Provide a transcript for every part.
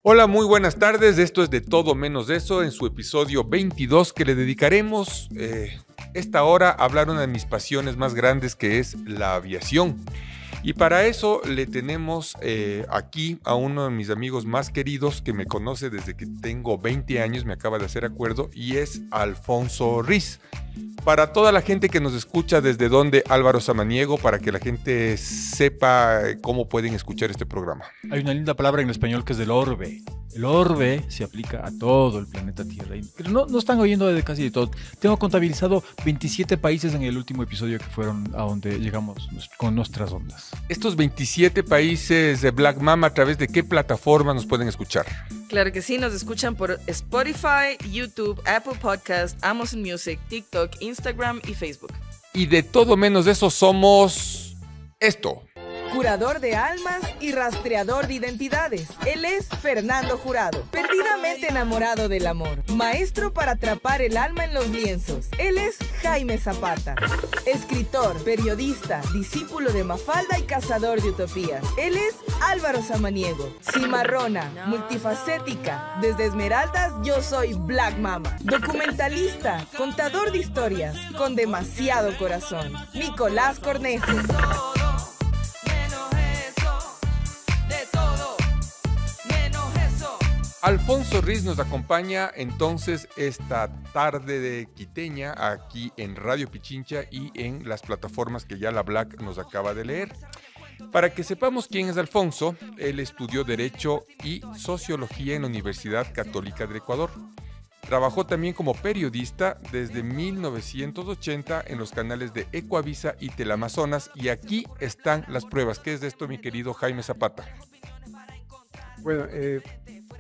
Hola, muy buenas tardes. Esto es De Todo Menos Eso, en su episodio 22 que le dedicaremos esta hora a hablar una de mis pasiones más grandes, que es la aviación. Y para eso le tenemos aquí a uno de mis amigos más queridos que me conoce desde que tengo 20 años, me acaba de hacer acuerdo, y es Alfonso Riz. Para toda la gente que nos escucha, ¿desde dónde, Álvaro Samaniego, para que la gente sepa cómo pueden escuchar este programa? Hay una linda palabra en español que es del orbe. El orbe se aplica a todo el planeta Tierra. Pero no están oyendo de casi de todo. Tengo contabilizado 27 países en el último episodio que fueron a donde llegamos con nuestras ondas. Estos 27 países de Black Mama, ¿a través de qué plataforma nos pueden escuchar? Claro que sí, nos escuchan por Spotify, YouTube, Apple Podcast, Amazon Music, TikTok, Instagram y Facebook. Y de todo menos eso somos esto. Curador de almas y rastreador de identidades. Él es Fernando Jurado, perdidamente enamorado del amor. Maestro para atrapar el alma en los lienzos. Él es Jaime Zapata. Escritor, periodista, discípulo de Mafalda y cazador de utopías. Él es Álvaro Samaniego. Cimarrona, multifacética. Desde Esmeraldas yo soy Black Mama. Documentalista, contador de historias, con demasiado corazón. Nicolás Cornejo. Alfonso Riz nos acompaña entonces esta tarde de quiteña aquí en Radio Pichincha y en las plataformas que ya la Black nos acaba de leer. Para que sepamos quién es Alfonso, él estudió Derecho y Sociología en la Universidad Católica del Ecuador. Trabajó también como periodista desde 1980 en los canales de Ecuavisa y Teleamazonas, y aquí están las pruebas. ¿Qué es de esto, mi querido Jaime Zapata? Bueno,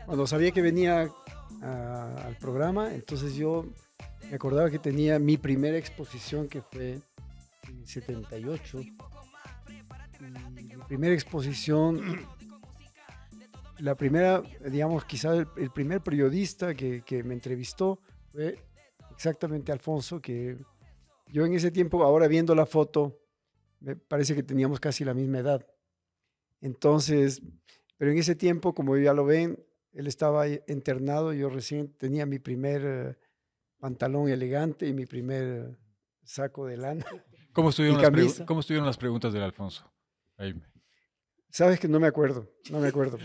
cuando sabía que venía al programa, entonces yo me acordaba que tenía mi primera exposición, que fue en 78. Mi primera exposición, la primera, digamos, quizá el primer periodista que me entrevistó fue exactamente Alfonso, que yo en ese tiempo, ahora viendo la foto, me parece que teníamos casi la misma edad. Entonces, pero en ese tiempo, como ya lo ven, él estaba internado, yo recién tenía mi primer pantalón elegante y mi primer saco de lana. ¿Cómo estuvieron las preguntas del Alfonso? Jaime. Sabes que no me acuerdo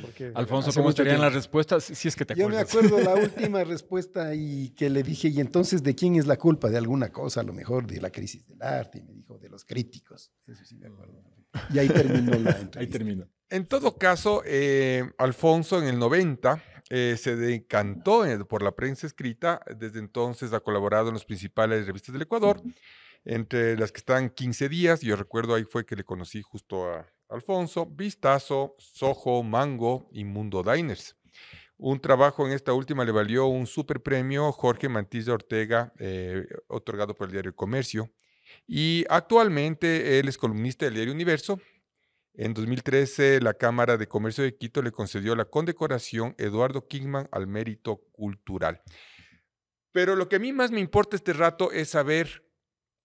porque... Alfonso, ¿cómo estarían las respuestas? Si es que te acuerdas. Yo me acuerdo la última respuesta y que le dije, ¿y entonces de quién es la culpa? De alguna cosa, a lo mejor de la crisis del arte, y me dijo, de los críticos. Eso sí me acuerdo. Y ahí terminó la entrevista. Ahí terminó. En todo caso, Alfonso en el 90 se decantó por la prensa escrita. Desde entonces ha colaborado en las principales revistas del Ecuador, entre las que están 15 Días. Yo recuerdo, ahí fue que le conocí justo a Alfonso, Vistazo, Soho, Mango y Mundo Diners. Un trabajo en esta última le valió un super premio Jorge Mantilla Ortega, otorgado por el diario El Comercio. Y actualmente él es columnista del diario Universo. En 2013, la Cámara de Comercio de Quito le concedió la condecoración Eduardo Kingman al mérito cultural. Pero lo que a mí más me importa este rato es saber,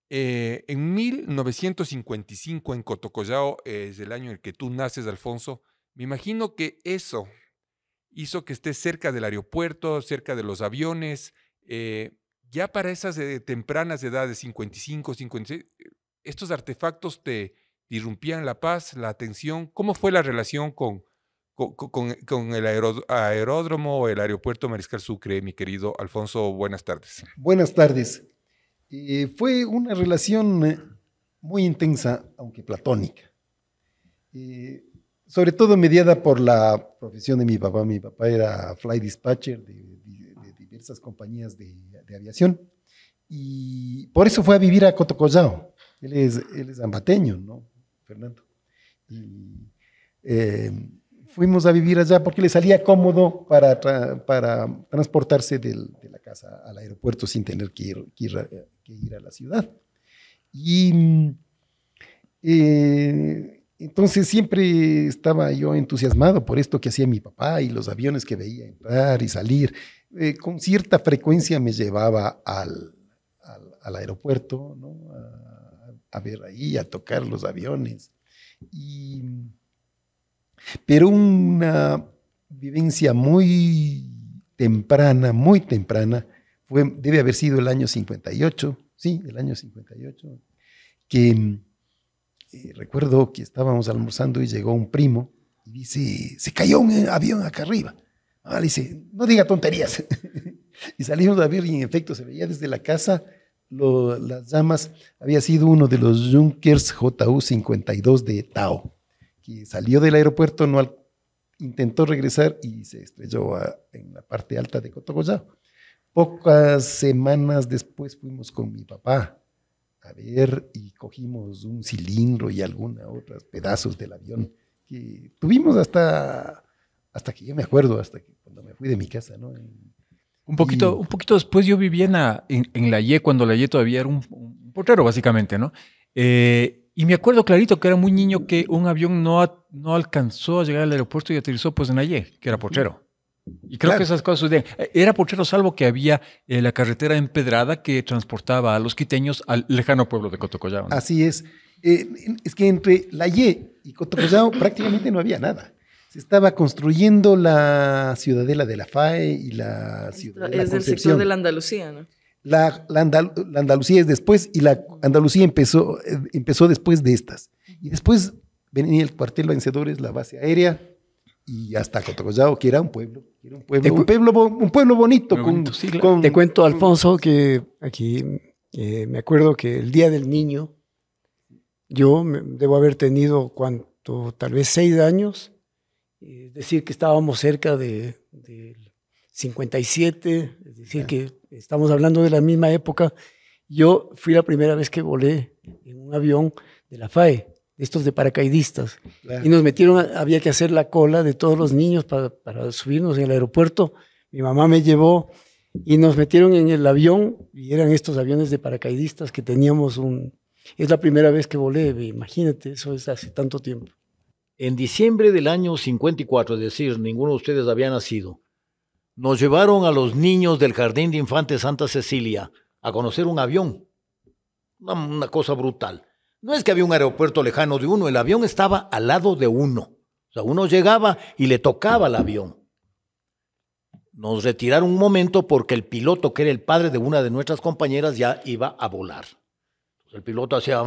en 1955 en Cotocollao, es el año en el que tú naces, Alfonso. Me imagino que eso hizo que estés cerca del aeropuerto, cerca de los aviones. Ya para esas tempranas edades, 55, 56, estos artefactos te irrumpían la paz, la atención. ¿Cómo fue la relación con el aeródromo o el aeropuerto Mariscal Sucre, mi querido Alfonso? Buenas tardes. Buenas tardes. Fue una relación muy intensa, aunque platónica. Sobre todo mediada por la profesión de mi papá. Mi papá era fly dispatcher de diversas compañías de aviación, y por eso fue a vivir a Cotocollao. Él es ambateño, ¿no, Fernando? Y fuimos a vivir allá porque le salía cómodo para transportarse de la casa al aeropuerto sin tener que ir a la ciudad. Y entonces siempre estaba yo entusiasmado por esto que hacía mi papá y los aviones que veía entrar y salir. Con cierta frecuencia me llevaba al aeropuerto, ¿no? A ver ahí, a tocar los aviones. Pero vivencia muy temprana, debe haber sido el año 58, sí, el año 58, que recuerdo que estábamos almorzando y llegó un primo y dice, se cayó un avión acá arriba. Le dice, no diga tonterías. Y salimos a ver y en efecto se veía desde la casa las llamas. Había sido uno de los Junkers JU-52 de Tao, que salió del aeropuerto, intentó regresar y se estrelló en la parte alta de Cotocollao. Pocas semanas después fuimos con mi papá a ver y cogimos un cilindro y algunos otros pedazos del avión que tuvimos hasta que yo me acuerdo, hasta que cuando me fui de mi casa, ¿no? Un poquito después yo vivía en La Ye, cuando La Ye todavía era un potrero, básicamente, ¿no? Y me acuerdo clarito que era muy niño que un avión no alcanzó a llegar al aeropuerto y aterrizó pues en La Ye, que era potrero. Y creo que esas cosas sucedían. Era potrero salvo que había la carretera empedrada que transportaba a los quiteños al lejano pueblo de Cotocollao, ¿no? Así es. Es que entre La Ye y Cotocollao prácticamente no había nada. Se estaba construyendo la ciudadela de la FAE y la ciudadela de la Es del Concepción. sector de la Andalucía, ¿no? La Andalucía es después y la Andalucía empezó después de estas. Y después venía el cuartel Vencedores, la base aérea y hasta Cotocollao, que era un pueblo bonito. Te cuento, Alfonso, que aquí me acuerdo que el Día del Niño, yo debo haber tenido tal vez 6 años, es decir, que estábamos cerca del 57, es decir, que estamos hablando de la misma época. Yo fui la primera vez que volé en un avión de la FAE, de estos de paracaidistas, y nos metieron, había que hacer la cola de todos los niños para subirnos en el aeropuerto. Mi mamá me llevó y nos metieron en el avión, y eran estos aviones de paracaidistas que teníamos es la primera vez que volé, imagínate, eso es hace tanto tiempo. En diciembre del año 54, es decir, ninguno de ustedes había nacido, nos llevaron a los niños del Jardín de Infantes Santa Cecilia a conocer un avión. Una cosa brutal. No es que había un aeropuerto lejano de uno, el avión estaba al lado de uno. O sea, uno llegaba y le tocaba el avión. Nos retiraron un momento porque el piloto, que era el padre de una de nuestras compañeras, ya iba a volar. Entonces el piloto hacía...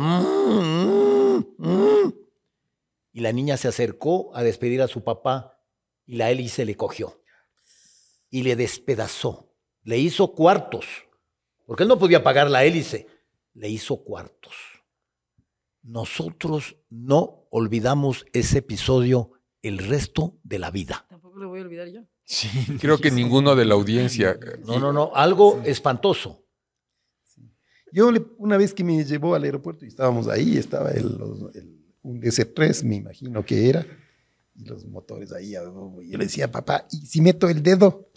Y la niña se acercó a despedir a su papá y la hélice le cogió y le despedazó, le hizo cuartos, porque él no podía pagar la hélice, le hizo cuartos. Nosotros no olvidamos ese episodio el resto de la vida. Tampoco lo voy a olvidar yo. Sí, creo que ninguno de la audiencia. No, algo espantoso. Yo una vez que me llevó al aeropuerto y estábamos ahí, estaba un DC-3, me imagino que era, y los motores ahí, y yo le decía, papá, ¿y si meto el dedo?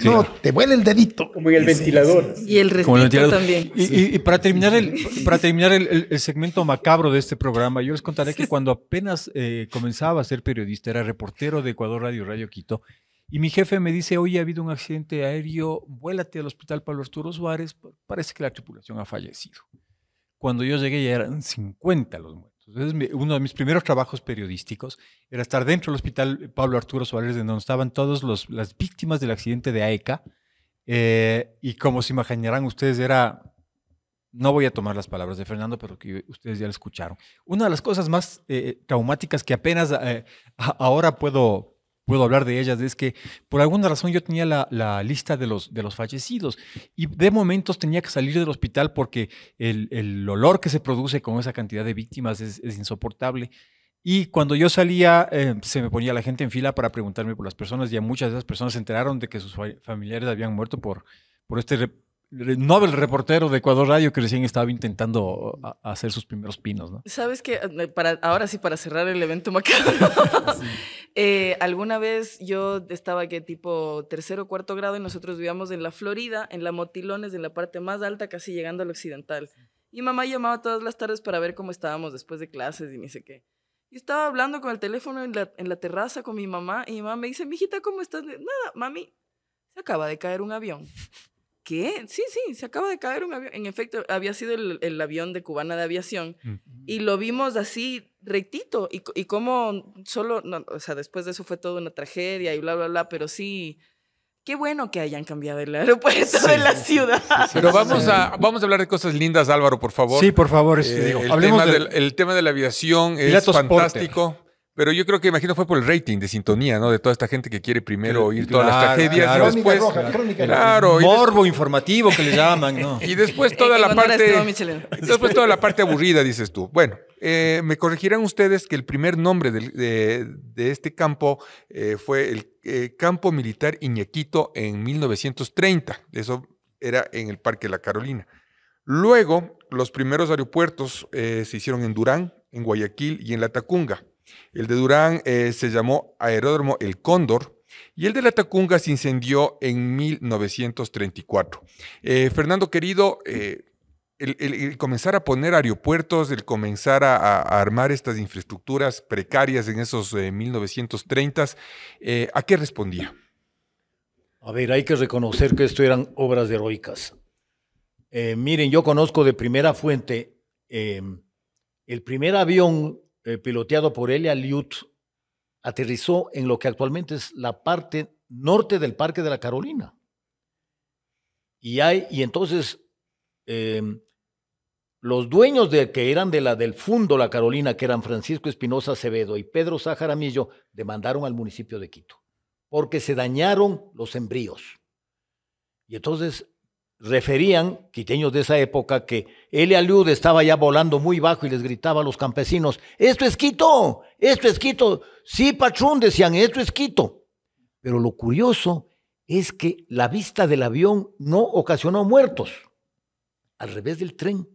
No, te vuela el dedito. Como en el ventilador. Y el respiro también. Y para terminar el segmento macabro de este programa, yo les contaré que cuando apenas comenzaba a ser periodista, era reportero de Ecuador Radio Quito, y mi jefe me dice, oye, ha habido un accidente aéreo, vuélate al hospital Pablo Arturo Suárez, parece que la tripulación ha fallecido. Cuando yo llegué ya eran 50 los muertos. Entonces, uno de mis primeros trabajos periodísticos era estar dentro del hospital Pablo Arturo Suárez, donde estaban todas las víctimas del accidente de AECA. Y como se imaginarán ustedes, no voy a tomar las palabras de Fernando, pero que ustedes ya lo escucharon. Una de las cosas más traumáticas que apenas ahora puedo hablar de ellas es que por alguna razón yo tenía la lista de los fallecidos y de momentos tenía que salir del hospital porque el olor que se produce con esa cantidad de víctimas es insoportable. Y cuando yo salía, se me ponía la gente en fila para preguntarme por las personas, y muchas de esas personas se enteraron de que sus familiares habían muerto por este Nobel reportero de Ecuador Radio que recién estaba intentando hacer sus primeros pinos, ¿no? ¿Sabes qué? Ahora sí, para cerrar el evento macabro. Sí. Alguna vez yo estaba tipo 3º o 4º grado y nosotros vivíamos en la Florida, en la Motilones, en la parte más alta, casi llegando al occidental. Y mamá llamaba todas las tardes para ver cómo estábamos después de clases y ni sé qué. Y estaba hablando con el teléfono en la terraza con mi mamá y mi mamá me dice, mijita, ¿cómo estás? Nada, mami, se acaba de caer un avión. ¿qué? Sí, se acaba de caer un avión. En efecto, había sido el avión de Cubana de Aviación. Y lo vimos así rectito. Y como solo, no, o sea, después de eso fue toda una tragedia y bla, bla, bla. Pero sí, qué bueno que hayan cambiado el aeropuerto de la ciudad. Pero vamos a hablar de cosas lindas, Álvaro, por favor. Sí, por favor. Hablemos el tema de la aviación es Pilatos fantástico. Porter. Pero yo creo que, imagino, fue por el rating de sintonía, ¿no? De toda esta gente que quiere primero oír todas las tragedias claro. y después... Crónica Claro. Morbo informativo que le llaman, ¿no? Y después toda la honor a parte... Esteban Michelena. Después toda la parte aburrida, dices tú. Bueno, me corregirán ustedes que el primer nombre de este campo fue el Campo Militar Iñequito en 1930. Eso era en el Parque La Carolina. Luego, los primeros aeropuertos se hicieron en Durán, en Guayaquil y en La Tacunga. El de Durán se llamó Aeródromo El Cóndor y el de La Tacunga se incendió en 1934. Fernando querido, el comenzar a poner aeropuertos, el comenzar a armar estas infraestructuras precarias en esos 1930s, ¿a qué respondía? A ver, hay que reconocer que esto eran obras heroicas. Miren, yo conozco de primera fuente el primer avión piloteado por Elia Liut aterrizó en lo que actualmente es la parte norte del Parque de la Carolina. Y entonces los dueños que eran del Fundo La Carolina, que eran Francisco Espinosa Acevedo y Pedro Sá Jaramillo, demandaron al municipio de Quito porque se dañaron los embríos. Y entonces referían, quiteños de esa época, que Elia Liud estaba ya volando muy bajo y les gritaba a los campesinos: ¡esto es Quito! ¡Esto es Quito! Sí, patrón, decían, esto es Quito. Pero lo curioso es que la vista del avión no ocasionó muertos, al revés del tren.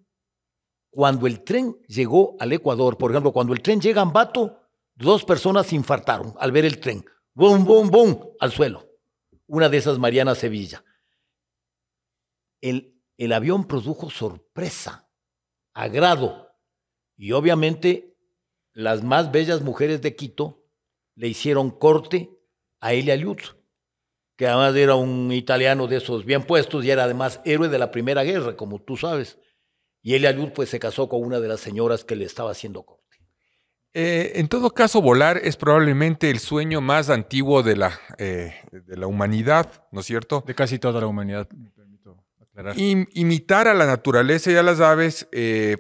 Cuando el tren llegó al Ecuador, por ejemplo, cuando el tren llega a Ambato, 2 personas se infartaron al ver el tren. ¡Bum, bum, bum! Al suelo. Una de esas, Mariana Sevilla. El avión produjo sorpresa, agrado, y obviamente las más bellas mujeres de Quito le hicieron corte a Elia Liut, que además era un italiano de esos bien puestos y era además héroe de la Primera Guerra, como tú sabes. Y Elia Liut pues se casó con una de las señoras que le estaba haciendo corte. En todo caso, volar es probablemente el sueño más antiguo de la humanidad, ¿no es cierto? De casi toda la humanidad, me permito aclarar. Imitar a la naturaleza y a las aves,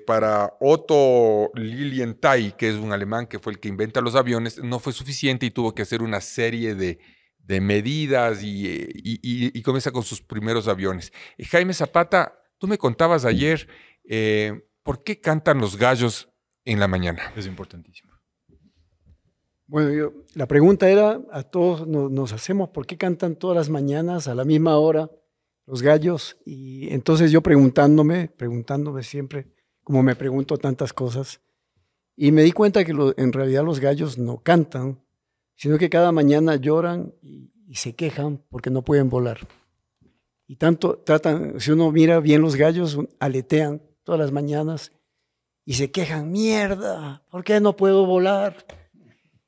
para Otto Lilienthal, que es un alemán que fue el que inventa los aviones, no fue suficiente y tuvo que hacer una serie de medidas y comienza con sus primeros aviones. Jaime Zapata, tú me contabas ayer, ¿por qué cantan los gallos en la mañana? Es importantísimo. Bueno, la pregunta era, a todos nos hacemos, ¿por qué cantan todas las mañanas a la misma hora los gallos? Y entonces yo preguntándome siempre, como me pregunto tantas cosas, y me di cuenta que en realidad los gallos no cantan, sino que cada mañana lloran y se quejan porque no pueden volar. Y tanto tratan, si uno mira bien los gallos, aletean todas las mañanas y se quejan: mierda, ¿por qué no puedo volar?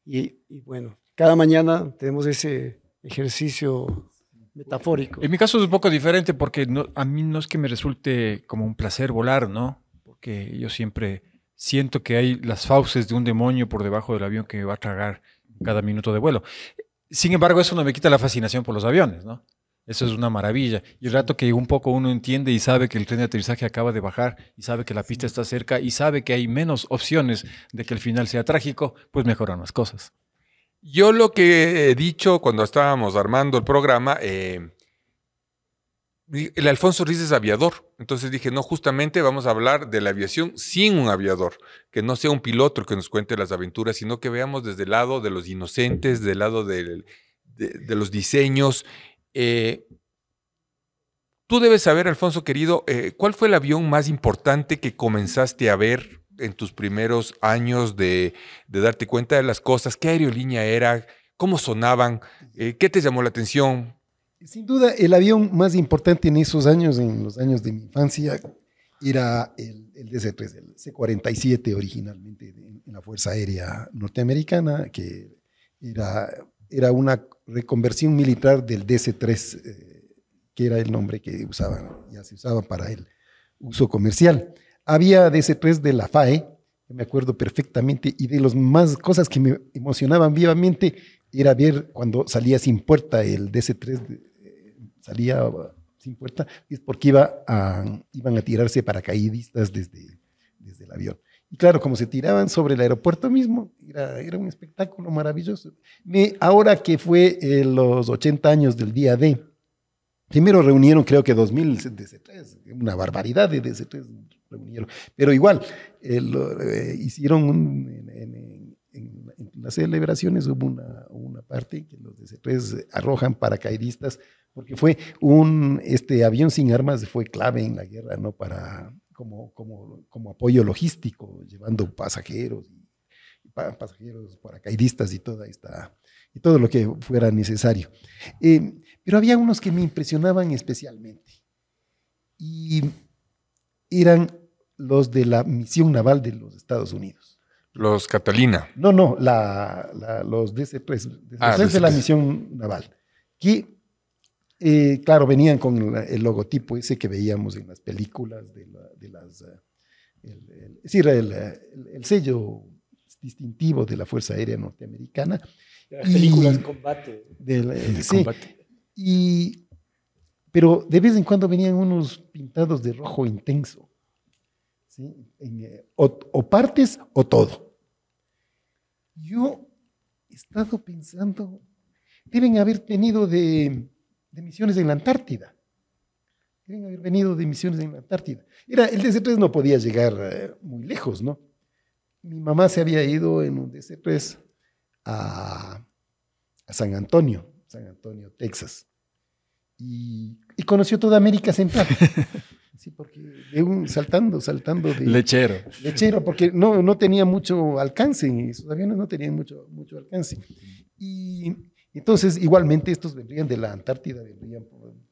Y bueno, cada mañana tenemos ese ejercicio metafórico. En mi caso es un poco diferente porque a mí no es que me resulte como un placer volar, ¿no? Porque yo siempre siento que hay las fauces de un demonio por debajo del avión que me va a tragar cada minuto de vuelo. Sin embargo, eso no me quita la fascinación por los aviones, ¿no? Eso es una maravilla. Y el rato que un poco uno entiende y sabe que el tren de aterrizaje acaba de bajar y sabe que la pista está cerca y sabe que hay menos opciones de que el final sea trágico, pues mejoran las cosas. Yo lo que he dicho cuando estábamos armando el programa, el Alfonso Riz es aviador. Entonces dije, no, justamente vamos a hablar de la aviación sin un aviador, que no sea un piloto el que nos cuente las aventuras, sino que veamos desde el lado de los inocentes, del lado de los diseños. Tú debes saber, Alfonso querido, ¿cuál fue el avión más importante que comenzaste a ver en tus primeros años de darte cuenta de las cosas? ¿Qué aerolínea era? ¿Cómo sonaban? ¿Qué te llamó la atención? Sin duda, el avión más importante en esos años, en los años de mi infancia, era el DC-3, el C-47 originalmente en la Fuerza Aérea Norteamericana, que era una reconversión militar del DC-3 que era el nombre que usaban, ya se usaba para el uso comercial. Había DC-3 de la FAE, me acuerdo perfectamente, y de las más cosas que me emocionaban vivamente era ver cuando salía sin puerta el DC-3, salía sin puerta, es porque iban a tirarse paracaidistas desde el avión. Y claro, como se tiraban sobre el aeropuerto mismo, era un espectáculo maravilloso. Ahora que fue los 80 años del día D, primero reunieron creo que 2000 DC-3, una barbaridad de DC-3 reunieron, pero igual hicieron en las celebraciones hubo una parte que los DC-3 arrojan paracaidistas, porque fue este avión sin armas fue clave en la guerra, ¿no? Como apoyo logístico, llevando pasajeros, paracaidistas y todo lo que fuera necesario. Pero había unos que me impresionaban especialmente, y eran los de la misión naval de los Estados Unidos. Los Catalina. No, los DC-3 de la misión naval, que claro, venían con el logotipo ese que veíamos en las películas es decir, el sello distintivo de la Fuerza Aérea Norteamericana. Las películas de combate. Sí, combate. Pero de vez en cuando venían unos pintados de rojo intenso, ¿sí? O partes o todo. Yo he estado pensando, deben haber tenido de misiones en la Antártida. El DC-3 no podía llegar muy lejos, ¿no? Mi mamá se había ido en un DC-3 a San Antonio, Texas, y conoció toda América Central. Sí, porque saltando de lechero, porque no tenía mucho alcance, esos aviones no tenían mucho alcance. Y entonces, igualmente, estos vendrían de la Antártida, vendrían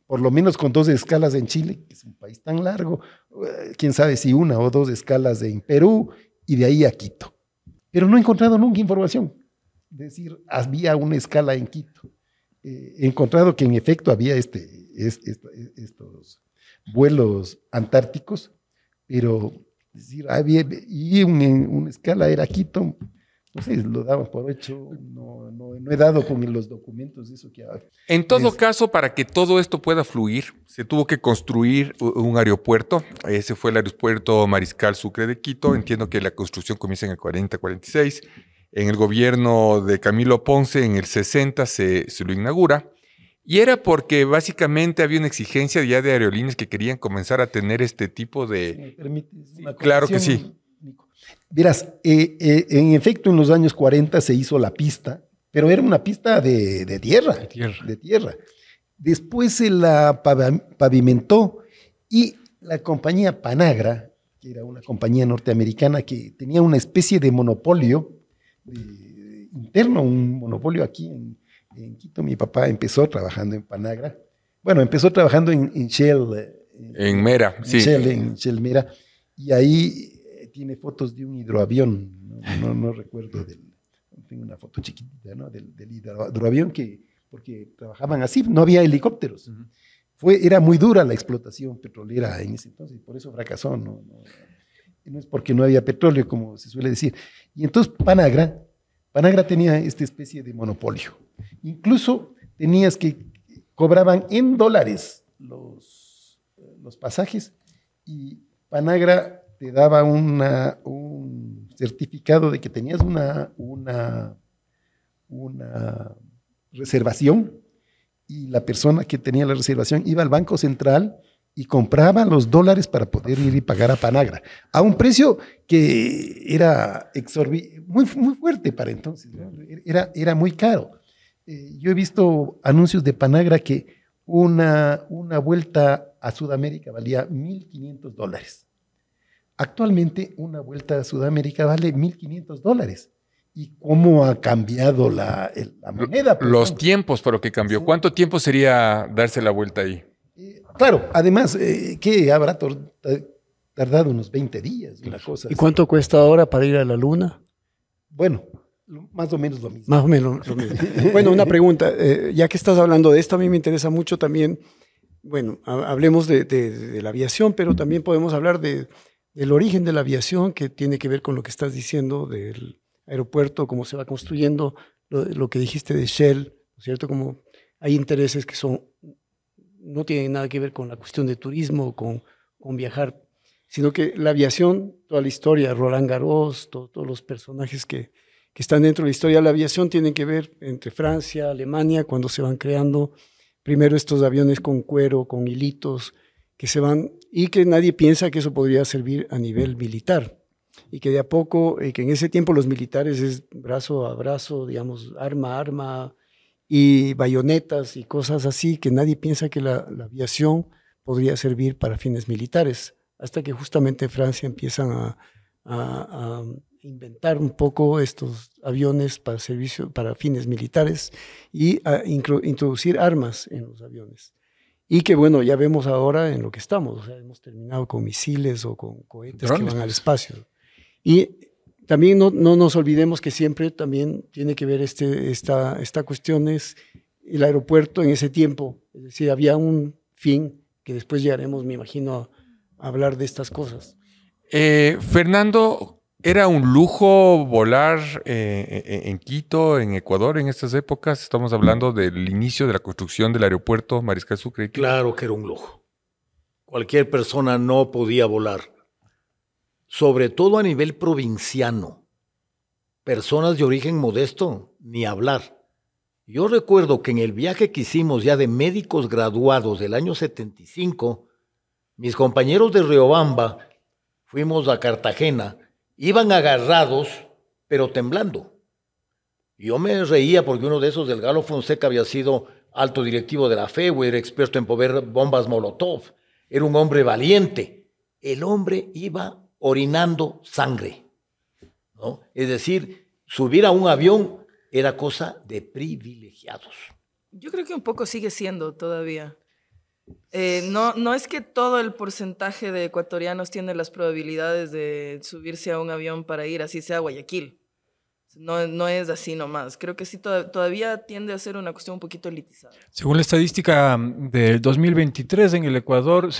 por lo menos con 2 escalas en Chile, que es un país tan largo, quién sabe si 1 o 2 escalas en Perú, y de ahí a Quito. Pero no he encontrado nunca información. Es decir, había una escala en Quito. He encontrado que en efecto había estos vuelos antárticos, pero es decir, y una escala era Quito. No sé, lo daban por hecho, no he dado con los documentos de eso que hay. En todo caso, para que todo esto pueda fluir, se tuvo que construir un aeropuerto. Ese fue el aeropuerto Mariscal Sucre de Quito. Entiendo que la construcción comienza en el 40-46. En el gobierno de Camilo Ponce, en el 60, se lo inaugura. Y era porque básicamente había una exigencia ya de aerolíneas que querían comenzar a tener este tipo de... Si me permites una claro que sí. Verás, en efecto, en los años 40 se hizo la pista, pero era una pista de tierra. Después se la pavimentó, y la compañía Panagra, que era una compañía norteamericana que tenía una especie de monopolio interno, un monopolio aquí en Quito. Mi papá empezó trabajando en Panagra. Bueno, empezó trabajando en Shell. En Mera, sí. En Shell Mera, y ahí tiene fotos de un hidroavión, no recuerdo, tengo una foto chiquitita, ¿no? Del hidroavión, porque trabajaban así, no había helicópteros. Era muy dura la explotación petrolera en ese entonces, por eso fracasó, no es porque no había petróleo, como se suele decir. Y entonces Panagra tenía esta especie de monopolio. Incluso cobraban en dólares los pasajes, y Panagra te daba un certificado de que tenías una reservación, y la persona que tenía la reservación iba al Banco Central y compraba los dólares para poder ir y pagar a Panagra a un precio que era muy fuerte para entonces, ¿no? Era muy caro. Yo he visto anuncios de Panagra que una vuelta a Sudamérica valía $1,500. Actualmente una vuelta a Sudamérica vale $1,500. ¿Y cómo ha cambiado la moneda? Los tiempos, por lo que cambió. Sí. ¿Cuánto tiempo sería darse la vuelta ahí? Claro, además, ¿qué habrá tardado? Unos 20 días, una cosa. ¿Y cuánto cuesta ahora para ir a la Luna? Bueno, más o menos lo mismo. Más o menos lo mismo. Bueno, una pregunta, ya que estás hablando de esto, a mí me interesa mucho también bueno, hablemos de la aviación, pero también podemos hablar del origen de la aviación, que tiene que ver con lo que estás diciendo del aeropuerto, cómo se va construyendo, lo que dijiste de Shell, ¿no es cierto? Como hay intereses que no tienen nada que ver con la cuestión de turismo, con viajar, sino que la aviación, toda la historia, Roland Garros, todos los personajes que están dentro de la historia de la aviación tienen que ver entre Francia, Alemania, cuando se van creando primero estos aviones con cuero, con hilitos, que se van, y que nadie piensa que eso podría servir a nivel militar, y que de a poco, que en ese tiempo los militares es brazo a brazo, digamos, arma a arma, y bayonetas y cosas así, que nadie piensa que la aviación podría servir para fines militares, hasta que justamente Francia empiezan a inventar un poco estos aviones para fines militares y a introducir armas en los aviones. Y que bueno, ya vemos ahora en lo que estamos, o sea, hemos terminado con misiles o con cohetes que van al espacio. Y también no nos olvidemos que siempre también tiene que ver esta cuestión es el aeropuerto en ese tiempo, es decir, había un fin que después llegaremos, me imagino, a hablar de estas cosas. Fernando, ¿era un lujo volar en Quito, en Ecuador, en estas épocas? Estamos hablando del inicio de la construcción del aeropuerto Mariscal Sucre. Claro que era un lujo. Cualquier persona no podía volar, sobre todo a nivel provinciano. Personas de origen modesto, ni hablar. Yo recuerdo que en el viaje que hicimos ya de médicos graduados del año 75, mis compañeros de Riobamba fuimos a Cartagena, iban agarrados, pero temblando. Yo me reía porque uno de esos del Galo Fonseca había sido alto directivo de la FEUE, era experto en mover bombas Molotov, era un hombre valiente. El hombre iba orinando sangre, ¿no? Es decir, subir a un avión era cosa de privilegiados. Yo creo que un poco sigue siendo todavía. No es que todo el porcentaje de ecuatorianos tiene las probabilidades de subirse a un avión para ir, así sea a Guayaquil. No es así nomás. Creo que sí todavía tiende a ser una cuestión un poquito elitizada. Según la estadística del 2023, en el Ecuador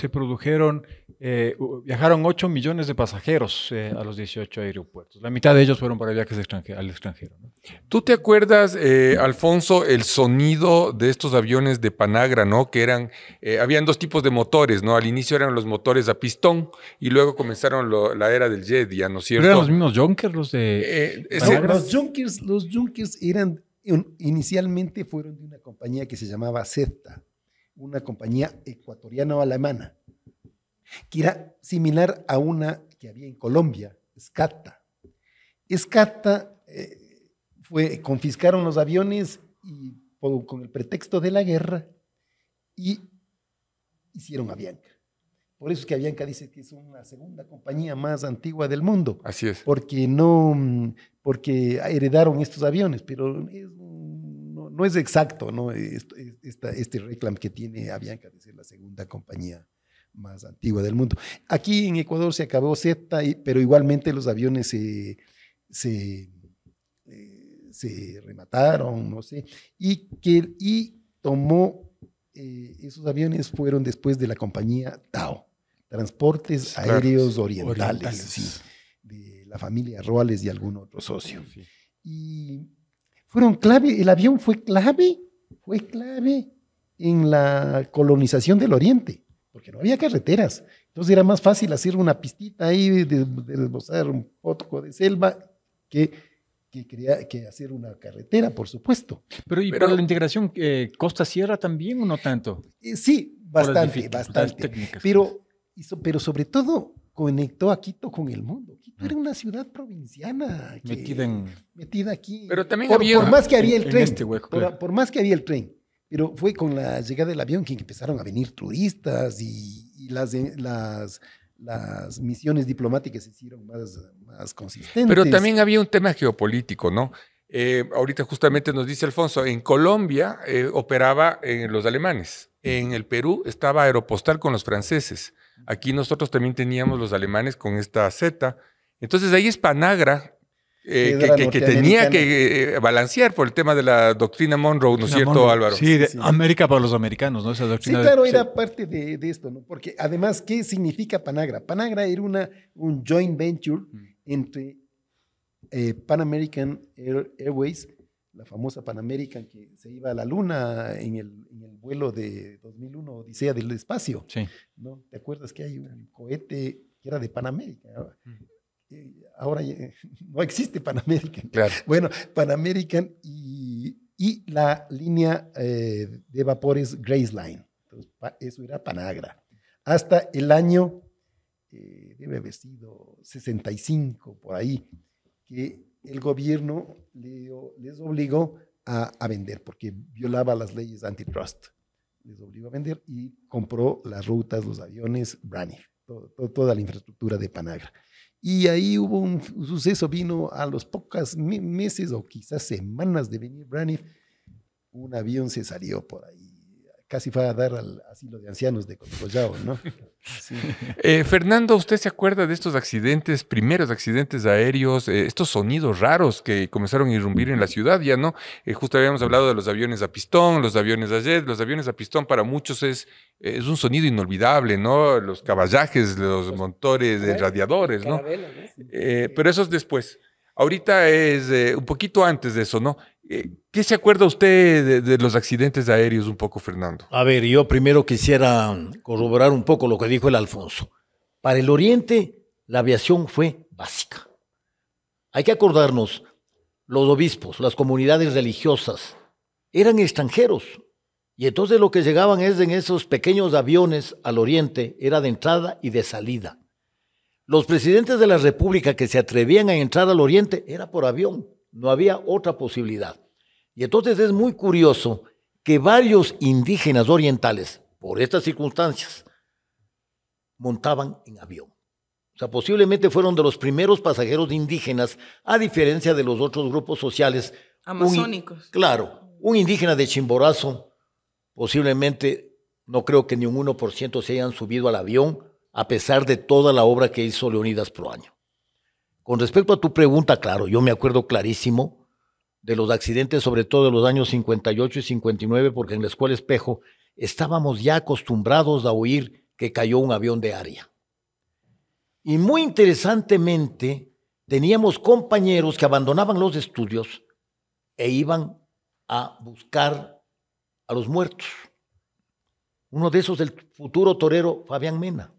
viajaron 8 millones de pasajeros a los 18 aeropuertos. La mitad de ellos fueron para viajes al extranjero, ¿no? ¿Tú te acuerdas, Alfonso, el sonido de estos aviones de Panagra, ¿no? Que habían dos tipos de motores, ¿no? Al inicio eran los motores a pistón y luego comenzaron la era del jet, ¿ya no es cierto? ¿Pero eran los mismos Junkers, los de Panagra? Los Junkers inicialmente fueron de una compañía que se llamaba Zeta, una compañía ecuatoriano-alemana, que era similar a una que había en Colombia, Scata. Scata confiscaron los aviones con el pretexto de la guerra y hicieron Avianca. Por eso es que Avianca dice que es una segunda compañía más antigua del mundo. Así es. Porque heredaron estos aviones, pero no es exacto, ¿no? Este reclamo que tiene Avianca de ser la segunda compañía más antigua del mundo. Aquí en Ecuador se acabó Zeta, pero igualmente los aviones se remataron, no sé, y tomó, esos aviones fueron después de la compañía TAO, Transportes Aéreos Orientales. Sí, de la familia Roales y algún otro socio. Sí. Y fueron clave, el avión fue clave en la colonización del Oriente, porque no había carreteras. Entonces era más fácil hacer una pistita ahí, desbrozar un poco de selva, que hacer una carretera, por supuesto. Pero la integración costa-sierra también o no tanto? Sí, bastante. Técnicas, Pero sobre todo conectó a Quito con el mundo. Quito era una ciudad provinciana. Metida aquí. Pero también por más que había el tren. Este hueco, claro. Por más que había el tren. Pero fue con la llegada del avión que empezaron a venir turistas y las misiones diplomáticas se hicieron más consistentes. Pero también había un tema geopolítico, ¿no? Ahorita justamente nos dice Alfonso, en Colombia operaba los alemanes, en el Perú estaba Aeropostal con los franceses, aquí nosotros también teníamos los alemanes con esta Zeta, entonces ahí es Panagra, Era que tenía norteamericana. que balancear por el tema de la doctrina Monroe, ¿no es cierto, Monroe. Álvaro? Sí, Sí. América para los americanos, ¿no? Esa Sí, doctrina claro, de- era parte de esto, ¿no? Porque además, ¿qué significa Panagra? Panagra era un joint venture entre Pan American Airways, la famosa Pan American que se iba a la luna en el vuelo de 2001, Odisea del Espacio, Sí. ¿no? ¿Te acuerdas que hay un cohete que era de Pan American? Ahora ya no existe Pan American. Claro. Bueno, Pan American y la línea de vapores Grace Line. Entonces, eso era Panagra. Hasta el año, debe haber sido 65, por ahí, que el gobierno les obligó a vender, porque violaba las leyes antitrust. Les obligó a vender y compró las rutas, los aviones, Braniff, toda la infraestructura de Panagra. Y ahí hubo un suceso, vino a los pocos meses o quizás semanas de venir Braniff, un avión se salió por ahí, casi fue a dar al asilo de ancianos de Cotocollao, ¿no? Sí. Fernando, ¿usted se acuerda de estos accidentes, primeros accidentes aéreos, estos sonidos raros que comenzaron a irrumpir en la ciudad? Ya, ¿no? Justo habíamos hablado de los aviones a pistón, los aviones a jet. Los aviones a pistón para muchos es un sonido inolvidable, ¿no? Los caballajes, los motores de radiadores, ¿no? Pero eso es después. Ahorita es un poquito antes de eso, ¿no? ¿Qué se acuerda usted de los accidentes aéreos un poco, Fernando? A ver, yo primero quisiera corroborar un poco lo que dijo el Alfonso. Para el Oriente, la aviación fue básica. Hay que acordarnos, los obispos, las comunidades religiosas, eran extranjeros. Y entonces lo que llegaban es en esos pequeños aviones al Oriente, era de entrada y de salida. Los presidentes de la República que se atrevían a entrar al Oriente era por avión, no había otra posibilidad. Y entonces es muy curioso que varios indígenas orientales, por estas circunstancias, montaban en avión. O sea, posiblemente fueron de los primeros pasajeros indígenas, a diferencia de los otros grupos sociales. Amazónicos. Claro, un indígena de Chimborazo, posiblemente, no creo que ni un 1% se hayan subido al avión, a pesar de toda la obra que hizo Leonidas Proaño. Con respecto a tu pregunta, claro, yo me acuerdo clarísimo de los accidentes, sobre todo de los años 58 y 59, porque en la Escuela Espejo estábamos ya acostumbrados a oír que cayó un avión de área. Y muy interesantemente, teníamos compañeros que abandonaban los estudios e iban a buscar a los muertos. Uno de esos, el futuro torero Fabián Mena.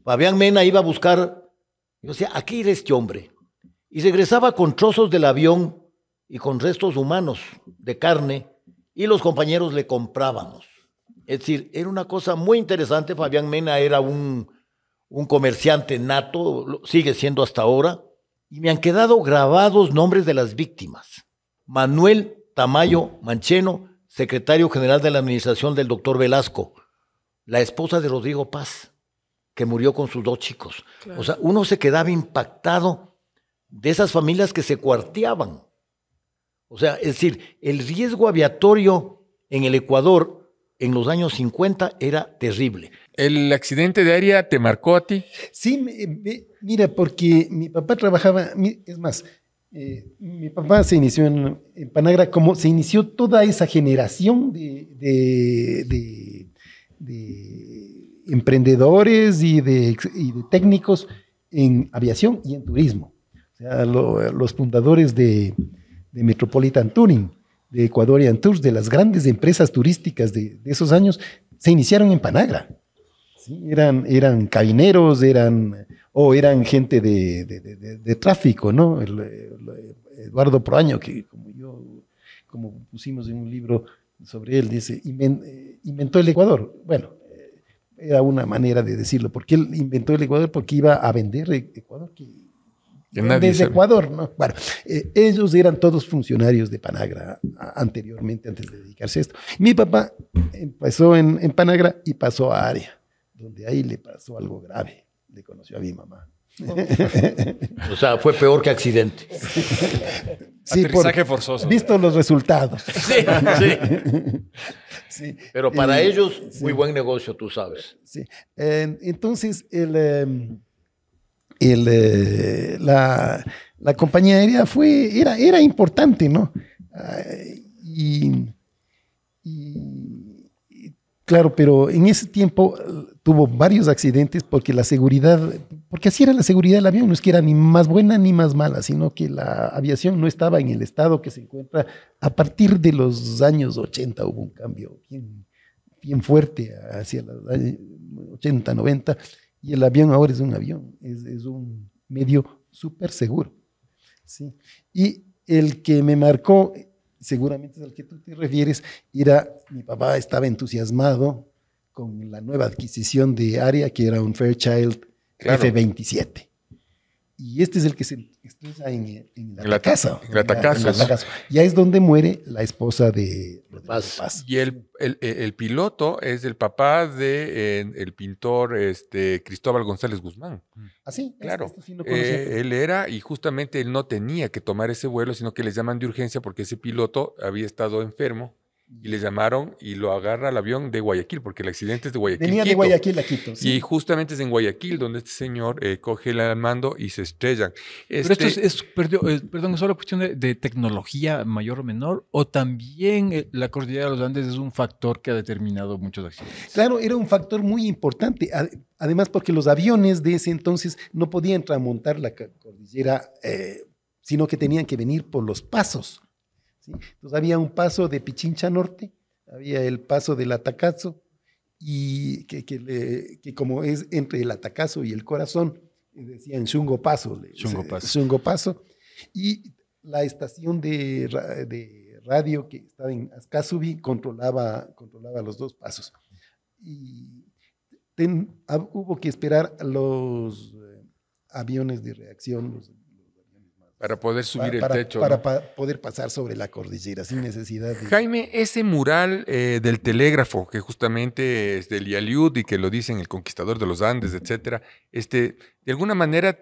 Fabián Mena iba a buscar, yo decía, ¿a qué irá este hombre? Y regresaba con trozos del avión y con restos humanos de carne, y los compañeros le comprábamos. Es decir, era una cosa muy interesante. Fabián Mena era un comerciante nato, sigue siendo hasta ahora, y me han quedado grabados nombres de las víctimas. Manuel Tamayo Mancheno, secretario general de la administración del doctor Velasco, la esposa de Rodrigo Paz, que murió con sus 2 chicos. Claro. O sea, uno se quedaba impactado de esas familias que se cuarteaban. O sea, es decir, el riesgo aviatorio en el Ecuador en los años 50 era terrible. ¿El accidente de área te marcó a ti? Sí, mira, porque mi papá trabajaba, es más, mi papá se inició en Panagra, como se inició toda esa generación de emprendedores y de técnicos en aviación y en turismo. O sea, los fundadores de Metropolitan Touring, de Ecuadorian Tours, de las grandes empresas turísticas de esos años, se iniciaron en Panagra. ¿Sí? Eran cabineros, eran gente de tráfico, ¿no? Eduardo Proaño, que como pusimos en un libro sobre él, dice, inventó el Ecuador. Bueno, era una manera de decirlo, porque él inventó el Ecuador porque iba a vender Ecuador, desde Ecuador, ¿no? Bueno, ellos eran todos funcionarios de Panagra anteriormente, antes de dedicarse a esto. Mi papá empezó en Panagra y pasó a área, donde ahí le pasó algo grave, le conoció a mi mamá. O sea, fue peor que accidente. Sí, aterrizaje forzoso. Visto los resultados. Sí, sí. Sí. Pero para ellos, muy buen negocio, tú sabes. Sí. Entonces, la compañía aérea era importante, ¿no? Claro, pero en ese tiempo tuvo varios accidentes porque porque así era la seguridad del avión, no es que era ni más buena ni más mala, sino que la aviación no estaba en el estado que se encuentra. A partir de los años 80 hubo un cambio bien fuerte hacia los años 80, 90, y el avión ahora es un avión, es un medio súper seguro. ¿Sí? Y el que me marcó, seguramente es al que tú te refieres, mi papá estaba entusiasmado con la nueva adquisición de Aria, que era un Fairchild F-27. Y este es el que se estrella en el Atacazo. En el Atacazo. Ya es donde muere la esposa de Paz. Y el piloto es el papá de el pintor Cristóbal González Guzmán. Ah, sí, claro. Esto sí lo conocía. Él y justamente él no tenía que tomar ese vuelo, sino que les llaman de urgencia porque ese piloto había estado enfermo y le llamaron y lo agarra al avión de Guayaquil, porque el accidente es de Guayaquil. Venía de Guayaquil a Quito. Sí. Y justamente es en Guayaquil donde este señor coge el mando y se estrellan. Pero esto perdón, ¿es solo cuestión de tecnología mayor o menor? ¿O también la cordillera de los Andes es un factor que ha determinado muchos accidentes? Claro, era un factor muy importante. Además, porque los aviones de ese entonces no podían remontar la cordillera, sino que tenían que venir por los pasos. ¿Sí? Entonces había un paso de Pichincha Norte, había el paso del Atacazo, y que como es entre el Atacazo y el Corazón, decían Chungo Paso. Chungo Paso. Y la estación de radio que estaba en Azcasubi controlaba los dos pasos. Y hubo que esperar los aviones de reacción, para poder subir el techo. Para poder pasar sobre la cordillera sin necesidad de... Jaime, ese mural del telégrafo, que justamente es del Yaliud y que lo dicen el conquistador de los Andes, etcétera, de alguna manera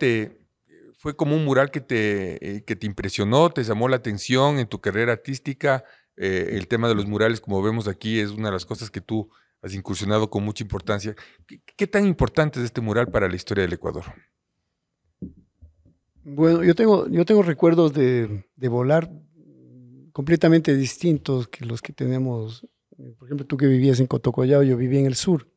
fue como un mural que te impresionó, te llamó la atención en tu carrera artística. El tema de los murales, como vemos aquí, es una de las cosas que tú has incursionado con mucha importancia. ¿Qué tan importante es este mural para la historia del Ecuador? Bueno, yo tengo recuerdos de volar completamente distintos que los que tenemos. Por ejemplo, tú que vivías en Cotocollao, yo vivía en el sur.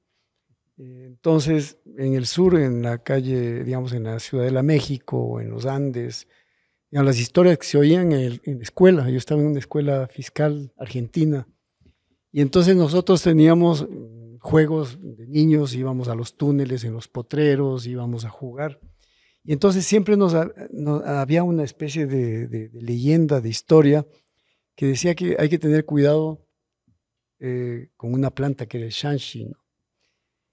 Entonces, en el sur, en la calle, digamos, en la Ciudadela México, o en los Andes, digamos, las historias que se oían en la escuela. Yo estaba en una escuela fiscal argentina. Y entonces nosotros teníamos juegos de niños, íbamos a los túneles, en los potreros, íbamos a jugar. Y entonces siempre había una especie de leyenda, de historia, que decía que hay que tener cuidado con una planta que era el shanshi, ¿no?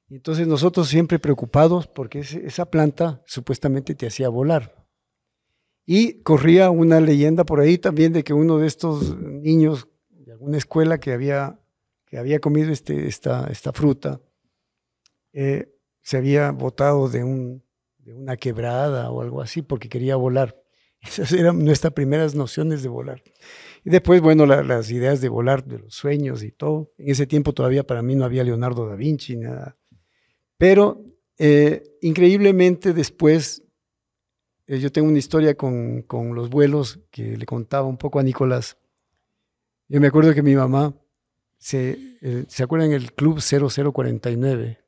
Y entonces nosotros siempre preocupados porque esa planta supuestamente te hacía volar. Y corría una leyenda por ahí también de que uno de estos niños de alguna escuela que había comido esta fruta se había botado de una quebrada o algo así, porque quería volar. Esas eran nuestras primeras nociones de volar. Y después, bueno, las ideas de volar, de los sueños y todo. En ese tiempo todavía para mí no había Leonardo da Vinci, nada. Pero increíblemente después, yo tengo una historia con los vuelos que le contaba un poco a Nicolás. Yo me acuerdo que mi mamá, ¿se acuerdan el Club 0049?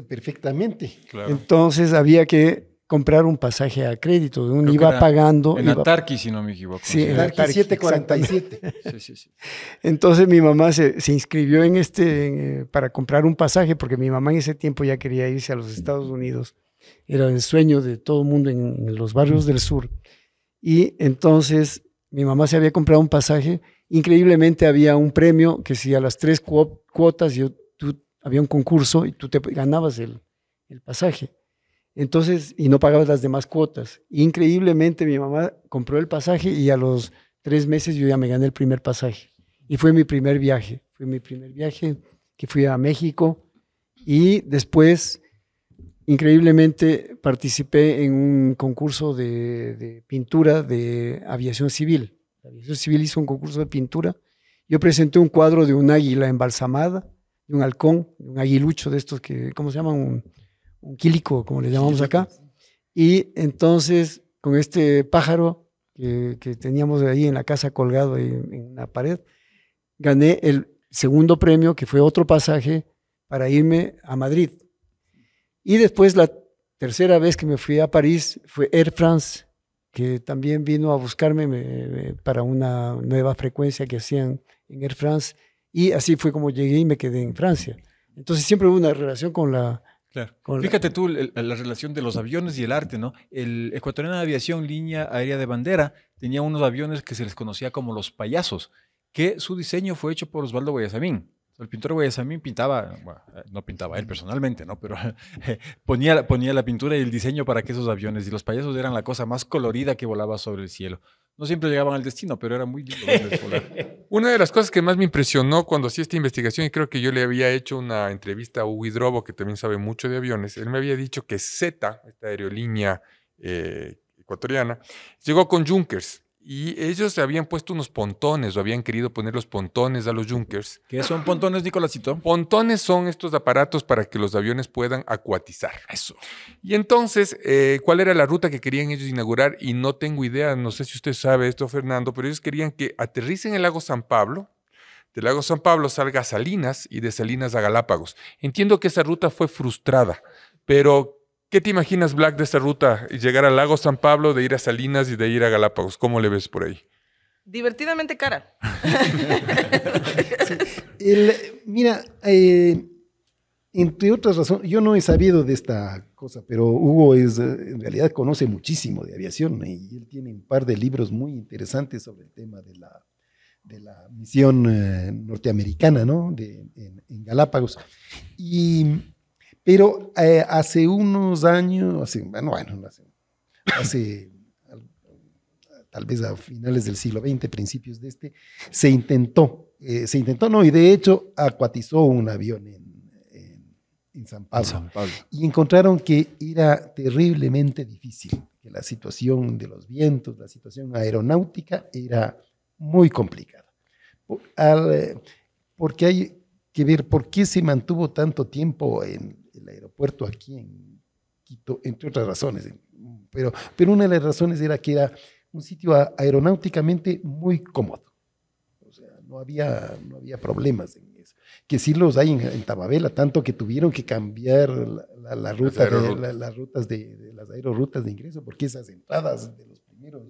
Perfectamente. Claro. Entonces había que comprar un pasaje a crédito, uno iba pagando. En Atarqui, si no me equivoco. Sí, en Atarqui 747. Sí. Entonces mi mamá se inscribió para comprar un pasaje, porque mi mamá en ese tiempo ya quería irse a los Estados Unidos. Era el sueño de todo el mundo en los barrios del sur. Y entonces mi mamá se había comprado un pasaje. Increíblemente había un premio que si a las 3 cuotas había un concurso y tú te ganabas el pasaje. Entonces, y no pagabas las demás cuotas. Increíblemente mi mamá compró el pasaje y a los 3 meses yo ya me gané el primer pasaje. Y fue mi primer viaje. Que fui a México, y después, increíblemente, participé en un concurso de pintura de aviación civil. La aviación civil hizo un concurso de pintura. Yo presenté un cuadro de un águila embalsamada, de un halcón, de un aguilucho de estos que, ¿cómo se llaman? Un quílico, como le llamamos acá. Y entonces, con este pájaro, que teníamos ahí en la casa colgado en una pared, gané el segundo premio, que fue otro pasaje para irme a Madrid. Y después la tercera vez que me fui a París fue Air France, que también vino a buscarme para una nueva frecuencia que hacían en Air France. Y así fue como llegué y me quedé en Francia. Entonces siempre hubo una relación con la... Claro. Con Fíjate tú la relación de los aviones y el arte, ¿no? El Ecuatoriana de Aviación Línea Aérea de Bandera tenía unos aviones que se les conocía como los payasos, que su diseño fue hecho por Osvaldo Guayasamín. El pintor Guayasamín pintaba, bueno, no pintaba él personalmente, ¿no? Pero ponía la pintura y el diseño para que esos aviones, y los payasos eran la cosa más colorida que volaba sobre el cielo. No siempre llegaban al destino, pero era muy lindo verles volar. Una de las cosas que más me impresionó cuando hacía esta investigación, y creo que yo le había hecho una entrevista a Hugo Hidrobo, que también sabe mucho de aviones, él me había dicho que Z, esta aerolínea ecuatoriana, llegó con Junkers. Y ellos habían puesto unos pontones, o habían querido poner los pontones a los Junkers. ¿Qué son pontones, Nicolásito? Pontones son estos aparatos para que los aviones puedan acuatizar. Eso. Y entonces, ¿cuál era la ruta que querían ellos inaugurar? Y no tengo idea, no sé si usted sabe esto, Fernando, pero ellos querían que aterricen en el lago San Pablo, del lago San Pablo salga a Salinas y de Salinas a Galápagos. Entiendo que esa ruta fue frustrada, pero... ¿qué te imaginas, Black, de esta ruta? Llegar al lago San Pablo, de ir a Salinas y de ir a Galápagos. ¿Cómo le ves por ahí? Divertidamente cara. Mira, entre otras razones, yo no he sabido de esta cosa, pero Hugo en realidad conoce muchísimo de aviación, y él tiene un par de libros muy interesantes sobre el tema de la misión norteamericana, ¿no? En Galápagos. Pero hace unos años, hace tal vez a finales del siglo XX, principios de se intentó, y de hecho acuatizó un avión en San Pablo. Y encontraron que era terriblemente difícil, que la situación de los vientos, la situación aeronáutica era muy complicada. Porque hay que ver por qué se mantuvo tanto tiempo en el aeropuerto aquí en Quito, entre otras razones. Pero una de las razones era que era un sitio aeronáuticamente muy cómodo. O sea, no había problemas en eso. Que sí los hay en Tababela, tanto que tuvieron que cambiar las rutas de las aerorrutas de ingreso, porque esas entradas de los primeros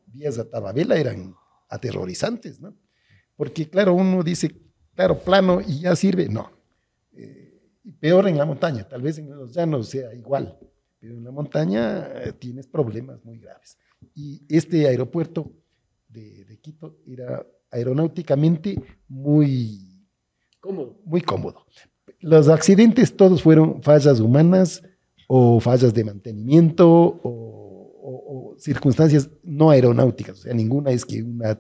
días a Tababela eran aterrorizantes, ¿no? Porque, claro, uno dice, claro, plano y ya sirve. No. Peor en la montaña, tal vez en los llanos sea igual, pero en la montaña tienes problemas muy graves. Y este aeropuerto de Quito era aeronáuticamente muy cómodo. Los accidentes todos fueron fallas humanas o fallas de mantenimiento o circunstancias no aeronáuticas. O sea, ninguna es que una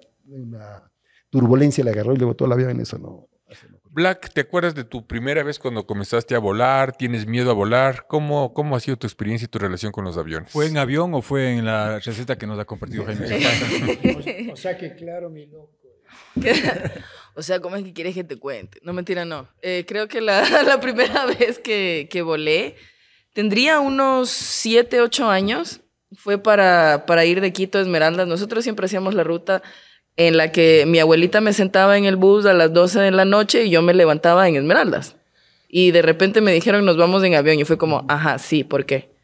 turbulencia le agarró y le botó el avión, en eso no. Black, ¿te acuerdas de tu primera vez cuando comenzaste a volar? ¿Tienes miedo a volar? ¿Cómo ha sido tu experiencia y tu relación con los aviones? ¿Fue en avión o fue en la receta que nos ha compartido Jaime? O sea que claro, mi loco. O sea, ¿cómo es que quieres que te cuente? No, mentira, no. Creo que la primera vez que volé, tendría unos 7, 8 años. Fue para ir de Quito a Esmeraldas. Nosotros siempre hacíamos la ruta en la que mi abuelita me sentaba en el bus a las 12 de la noche y yo me levantaba en Esmeraldas. Y de repente me dijeron, nos vamos en avión. Y fue como, ajá, sí, ¿por qué?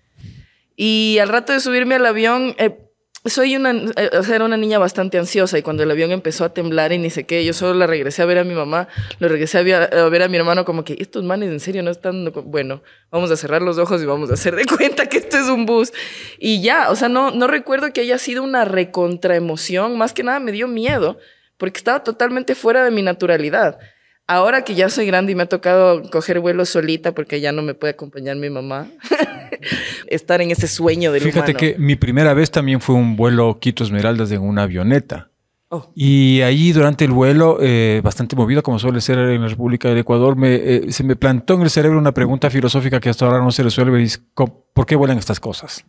Y al rato de subirme al avión, era una niña bastante ansiosa, y cuando el avión empezó a temblar y ni sé qué, yo solo la regresé a ver a mi mamá, lo regresé a ver a mi hermano, como que estos manes en serio no están, bueno, vamos a cerrar los ojos y vamos a hacer de cuenta que esto es un bus. Y ya, o sea, no recuerdo que haya sido una recontraemoción, más que nada me dio miedo, porque estaba totalmente fuera de mi naturalidad. Ahora que ya soy grande y me ha tocado coger vuelo solita porque ya no me puede acompañar mi mamá, estar en ese sueño del Fíjate humano. que mi primera vez también fue un vuelo Quito Esmeraldas en una avioneta. Oh. Y ahí durante el vuelo, bastante movido como suele ser en la República del Ecuador, se me plantó en el cerebro una pregunta filosófica que hasta ahora no se resuelve. Y es, ¿por qué vuelan estas cosas?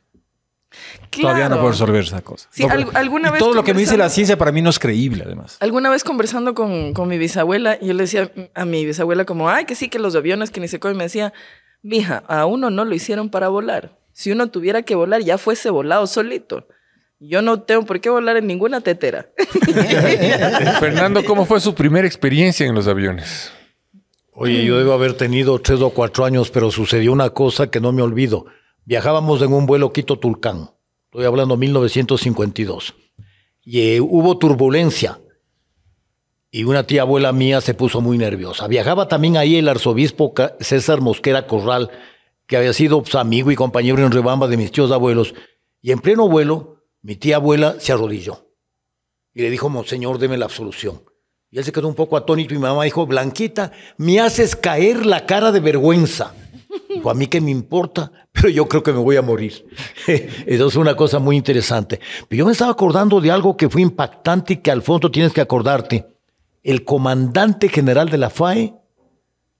Claro. Todavía no puedo resolver esa cosa. Sí, alguna vez todo lo que me dice la ciencia para mí no es creíble, además. Alguna vez conversando con mi bisabuela, yo le decía a mi bisabuela como, ay, que sí, que los aviones, que ni se comen. Me decía, mija, a uno no lo hicieron para volar. Si uno tuviera que volar, ya fuese volado solito. Yo no tengo por qué volar en ninguna tetera. Fernando, ¿cómo fue su primera experiencia en los aviones? Oye, yo debo haber tenido 3 o 4 años, pero sucedió una cosa que no me olvido. Viajábamos en un vuelo Quito-Tulcán. Estoy hablando 1952. Y hubo turbulencia. Y una tía abuela mía se puso muy nerviosa. Viajaba también ahí el arzobispo César Mosquera Corral, que había sido amigo y compañero en Rebamba de mis tíos abuelos. Y en pleno vuelo, mi tía abuela se arrodilló. Y le dijo, Monseñor, deme la absolución. Y él se quedó un poco atónito y mi mamá dijo, Blanquita, me haces caer la cara de vergüenza. Dijo, a mí qué me importa, pero yo creo que me voy a morir. Eso es una cosa muy interesante. Pero yo me estaba acordando de algo que fue impactante y que, Alfonso, tienes que acordarte. El comandante general de la FAE,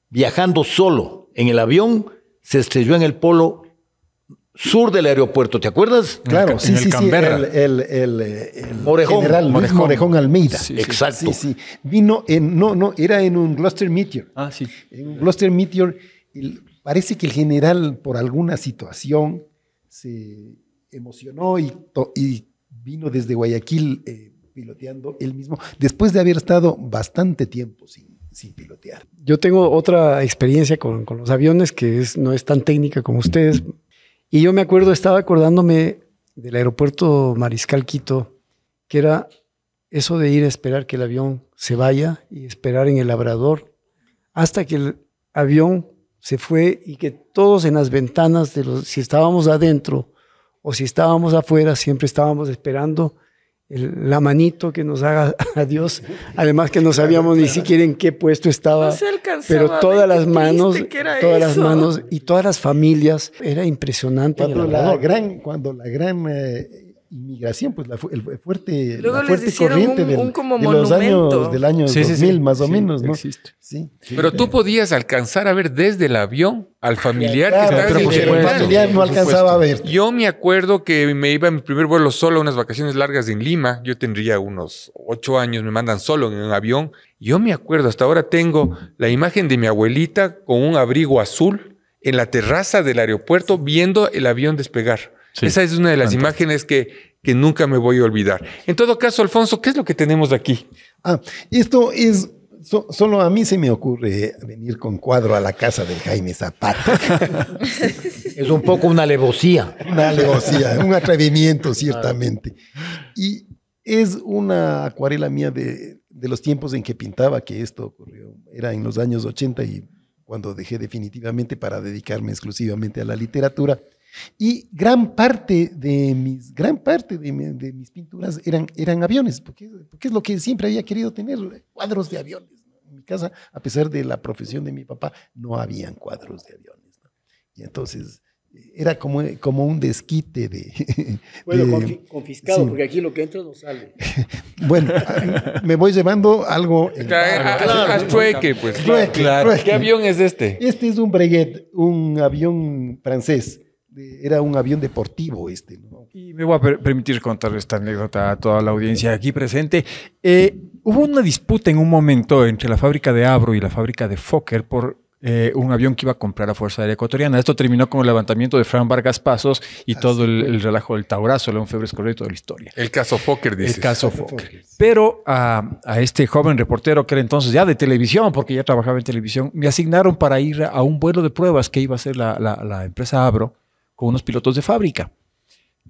viajando solo en el avión, se estrelló en el polo sur del aeropuerto, ¿te acuerdas? Claro, sí, sí, sí. El Morejón. general Luis Morejón Almeida. Sí, exacto. Sí, sí. Vino era en un Gloster Meteor. Ah, sí. En un Gloster Meteor, parece que el general, por alguna situación, se emocionó y vino desde Guayaquil piloteando él mismo, después de haber estado bastante tiempo sin pilotear. Yo tengo otra experiencia con los aviones que no es tan técnica como ustedes. Y yo me acuerdo, estaba acordándome del aeropuerto Mariscal Quito, que era eso de ir a esperar que el avión se vaya y esperar en el abrador hasta que el avión se fue y que todos en las ventanas, si estábamos adentro o si estábamos afuera, siempre estábamos esperando la manito que nos haga adiós. Además que no sabíamos ni siquiera en qué puesto estaba, No se alcanzaba pero a todas ver las qué manos, triste que era todas las eso. manos y todas las familias, era impresionante. Cuando la gran inmigración, pues el fuerte, Luego la les fuerte hicieron corriente un como de los monumento. del año Sí, sí, 2000 sí. más o Sí, menos, ¿no? existe. Sí. Pero tú podías alcanzar a ver desde el avión al familiar Claro, que estaba pero en por el el supuesto, familiar no por alcanzaba a ver. Yo me acuerdo que me iba en mi primer vuelo solo a unas vacaciones largas en Lima. Yo tendría unos 8 años, me mandan solo en un avión. Yo me acuerdo, hasta ahora tengo la imagen de mi abuelita con un abrigo azul en la terraza del aeropuerto viendo el avión despegar. Sí. Esa es una de las imágenes que nunca me voy a olvidar. En todo caso, Alfonso, ¿qué es lo que tenemos aquí? Esto es... solo a mí se me ocurre venir con cuadro a la casa del Jaime Zapata. Es un poco una alevosía. Una alevosía, un atrevimiento, ciertamente. Y es una acuarela mía de los tiempos en que pintaba, que esto ocurrió. Era en los años 80 y cuando dejé definitivamente para dedicarme exclusivamente a la literatura. Y gran parte de mis pinturas eran aviones, porque es lo que siempre había querido tener, cuadros de aviones. En mi casa, a pesar de la profesión de mi papá, no habían cuadros de aviones, ¿no? Y entonces era como un desquite de... confiscado, sí. porque aquí lo que entra no sale. Bueno, me voy llevando algo... Haz trueque, pues. Trueque. ¿Qué avión es este? Este es un Breguet, un avión francés. Era un avión deportivo ¿no? Y me voy a permitir contar esta anécdota a toda la audiencia aquí presente. Hubo una disputa en un momento entre la fábrica de Abro y la fábrica de Fokker por un avión que iba a comprar la Fuerza Aérea Ecuatoriana. Esto terminó con el levantamiento de Fran Vargas Pasos y todo el relajo del Taurazo, León Febres Correa y toda la historia. El caso Fokker, dices. El caso Fokker. Pero a este joven reportero que era entonces ya de televisión, porque ya trabajaba en televisión, me asignaron para ir a un vuelo de pruebas que iba a hacer la empresa Abro con unos pilotos de fábrica.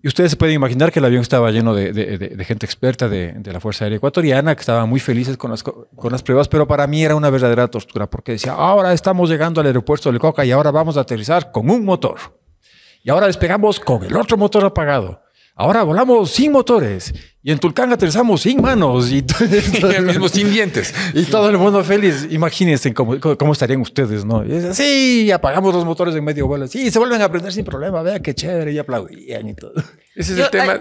Y ustedes se pueden imaginar que el avión estaba lleno de gente experta de la Fuerza Aérea Ecuatoriana, que estaban muy felices con las pruebas, pero para mí era una verdadera tortura, porque decía, ahora estamos llegando al aeropuerto del Coca y ahora vamos a aterrizar con un motor. Y ahora despegamos con el otro motor apagado. Ahora volamos sin motores. Y en Tulcán aterrizamos sin manos. Y el mismo sin dientes. Y todo el mundo feliz. Imagínense cómo estarían ustedes, ¿no? Y dicen, sí, apagamos los motores en medio vuelo. Sí, se vuelven a prender sin problema. Vea qué chévere. Y aplaudían y todo. Ese es el tema.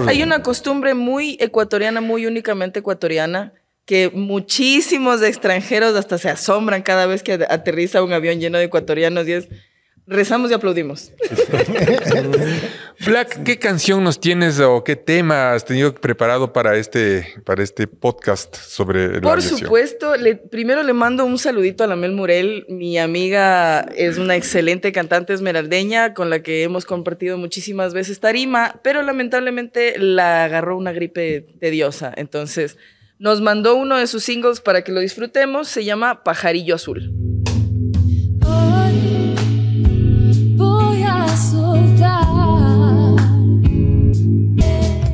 Hay una costumbre muy ecuatoriana, muy únicamente ecuatoriana, que muchísimos extranjeros hasta se asombran cada vez que aterriza un avión lleno de ecuatorianos y es... Rezamos y aplaudimos. Black, ¿qué canción nos tienes o qué tema has tenido preparado para este podcast sobre la Por aviación? supuesto, primero le mando un saludito a la Mel Murel. Mi amiga es una excelente cantante esmeraldeña con la que hemos compartido muchísimas veces tarima, pero lamentablemente la agarró una gripe tediosa. Entonces nos mandó uno de sus singles para que lo disfrutemos. Se llama Pajarillo Azul. Hoy voy a soltar.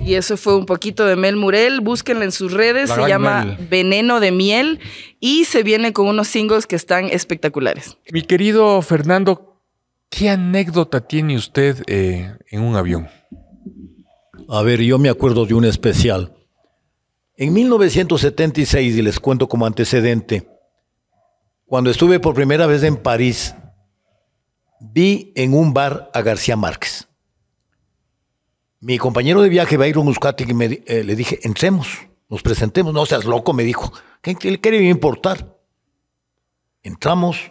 Y eso fue un poquito de Mel Murel. Búsquenla en sus redes. La Se gran llama Mel. Veneno de Miel y se viene con unos singles que están espectaculares. Mi querido Fernando, ¿qué anécdota tiene usted en un avión? A ver, yo me acuerdo de un especial. En 1976, y les cuento como antecedente, cuando estuve por primera vez en París, vi en un bar a García Márquez. Mi compañero de viaje, Byron Muscati, le dije, entremos, nos presentemos. No seas loco, me dijo. ¿Qué le quiere importar? Entramos,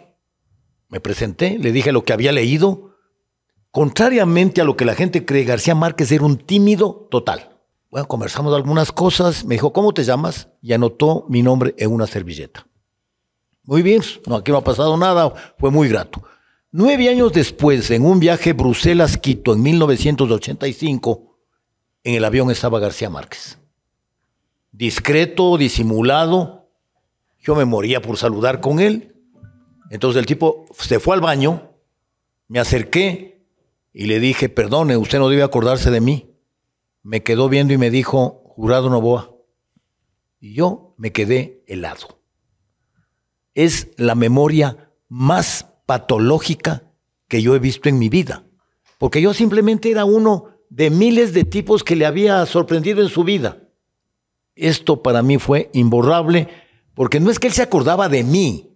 me presenté, le dije lo que había leído. Contrariamente a lo que la gente cree, García Márquez era un tímido total. Bueno, conversamos algunas cosas. Me dijo, ¿cómo te llamas? Y anotó mi nombre en una servilleta. Muy bien, no, aquí no ha pasado nada, fue muy grato. 9 años después, en un viaje Bruselas-Quito en 1985, en el avión estaba García Márquez. Discreto, disimulado, yo me moría por saludar con él. Entonces el tipo se fue al baño, me acerqué y le dije, perdone, usted no debe acordarse de mí. Me quedó viendo y me dijo, Jurado Noboa. Y yo me quedé helado. Es la memoria más patológica que yo he visto en mi vida. Porque yo simplemente era uno de miles de tipos que le había sorprendido en su vida. Esto para mí fue imborrable, porque no es que él se acordaba de mí,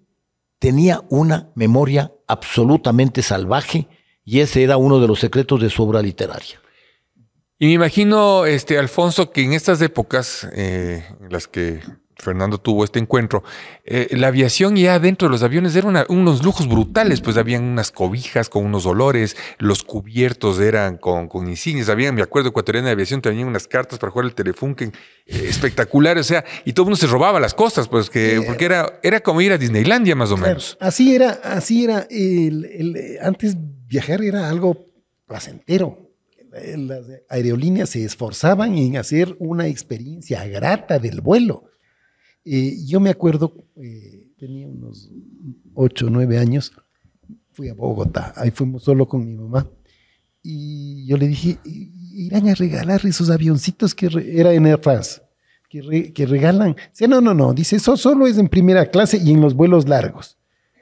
tenía una memoria absolutamente salvaje y ese era uno de los secretos de su obra literaria. Y me imagino, Alfonso, que en estas épocas en las que Fernando tuvo este encuentro, la aviación ya dentro de los aviones eran unos lujos brutales, pues habían unas cobijas con unos olores, los cubiertos eran con insignias, habían, me acuerdo, Ecuatoriana de Aviación, tenían unas cartas para jugar el Telefunken, espectaculares, o sea, y todo el mundo se robaba las cosas, pues, porque era como ir a Disneylandia más o menos. Así era. Antes viajar era algo placentero. Las aerolíneas se esforzaban en hacer una experiencia grata del vuelo. Yo me acuerdo, tenía unos 8 o 9 años, fui a Bogotá, ahí fuimos solo con mi mamá, y yo le dije, irán a regalar esos avioncitos que era en Air France, que regalan. Dice, no, dice, eso solo es en primera clase y en los vuelos largos.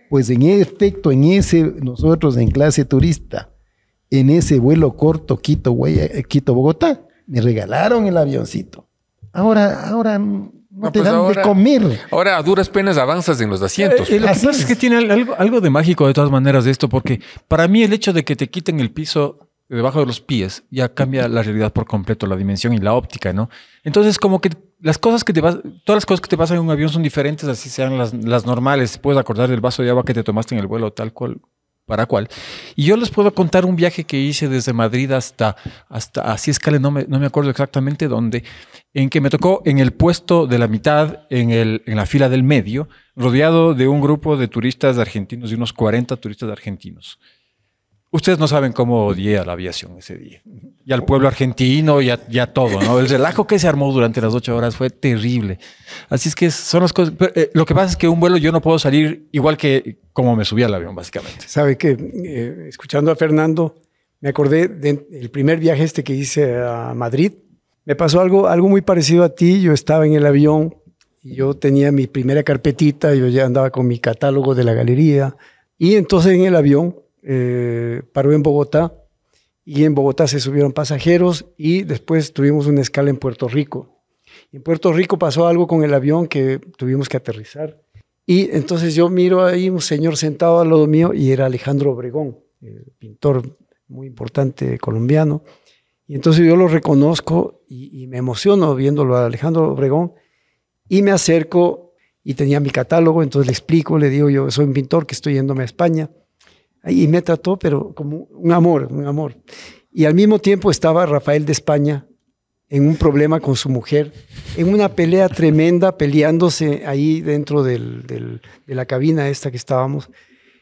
Pues en efecto, nosotros en clase turista, en ese vuelo corto Quito-Bogotá, me regalaron el avioncito. Ahora no te pues dan ahora, de comer. Ahora a duras penas avanzas en los asientos. Lo que Así pasa es es. que tiene algo de mágico de todas maneras de esto, porque para mí el hecho de que te quiten el piso debajo de los pies ya cambia la realidad por completo, la dimensión y la óptica, ¿no? Entonces como que todas las cosas que te pasan en un avión son diferentes, así sean las normales. Puedes acordar del vaso de agua que te tomaste en el vuelo, tal cual, para cual. Y yo les puedo contar un viaje que hice desde Madrid hasta así escala, no me acuerdo exactamente dónde, en que me tocó en el puesto de la mitad, en la fila del medio, rodeado de un grupo de turistas argentinos, de unos 40 turistas argentinos. Ustedes no saben cómo odié a la aviación ese día. Y al pueblo argentino, y a todo, ¿no? El relajo que se armó durante las 8 horas fue terrible. Así es que son las cosas. Pero, lo que pasa es que un vuelo yo no puedo salir igual que como me subí al avión, básicamente. Sabe que escuchando a Fernando, me acordé del primer viaje que hice a Madrid. Me pasó algo muy parecido a ti. Yo estaba en el avión y yo tenía mi primera carpetita, yo ya andaba con mi catálogo de la galería. Y entonces en el avión paró en Bogotá y en Bogotá se subieron pasajeros y después tuvimos una escala en Puerto Rico. Y en Puerto Rico pasó algo con el avión que tuvimos que aterrizar. Y entonces yo miro ahí un señor sentado al lado mío y era Alejandro Obregón, pintor muy importante colombiano. Y entonces yo lo reconozco y me emociono viéndolo a Alejandro Obregón y me acerco y tenía mi catálogo, entonces le explico, le digo, yo soy un pintor que estoy yéndome a España. Y me trató, pero como un amor. Y al mismo tiempo estaba Rafael de España en un problema con su mujer, en una pelea tremenda, peleándose ahí dentro de la cabina esta que estábamos.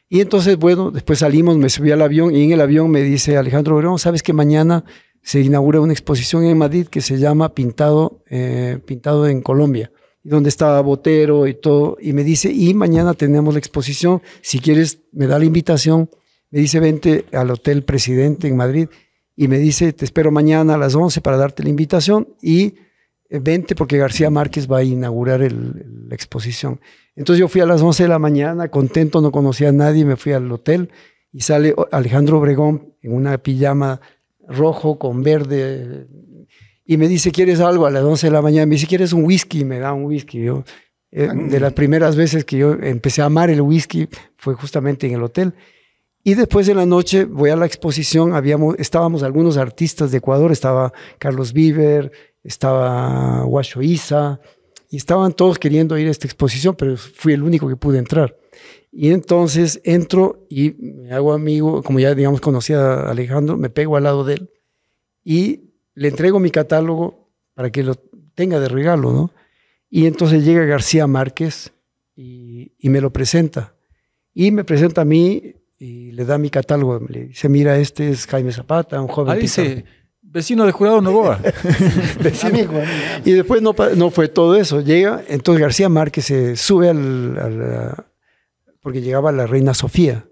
Y entonces, bueno, después salimos, me subí al avión y en el avión me dice Alejandro Obregón, ¿sabes que mañana se inaugura una exposición en Madrid que se llama Pintado en Colombia? Y donde estaba Botero y todo. Y me dice, y mañana tenemos la exposición, si quieres, me da la invitación. Me dice, vente al Hotel Presidente en Madrid. Y me dice, te espero mañana a las 11 para darte la invitación y vente porque García Márquez va a inaugurar la exposición. Entonces yo fui a las 11 de la mañana, contento, no conocía a nadie, me fui al hotel y sale Alejandro Obregón en una pijama rojo con verde y me dice, ¿quieres algo? A las 11 de la mañana me dice, ¿quieres un whisky? Y me da un whisky. Yo, de las primeras veces que yo empecé a amar el whisky fue justamente en el hotel. Y después de la noche voy a la exposición, estábamos algunos artistas de Ecuador, estaba Carlos Viver, estaba Guacho Isa, y estaban todos queriendo ir a esta exposición, pero fui el único que pude entrar. Y entonces entro y me hago amigo, como ya digamos conocía a Alejandro, me pego al lado de él y le entrego mi catálogo para que lo tenga de regalo, ¿no? Y entonces llega García Márquez y me lo presenta. Y me presenta a mí y le da mi catálogo. Le dice, mira, este es Jaime Zapata, un joven. Dice, vecino de Jurado Novoa. Amigo. Y después no fue todo eso. Llega, entonces García Márquez se sube porque llegaba la Reina Sofía.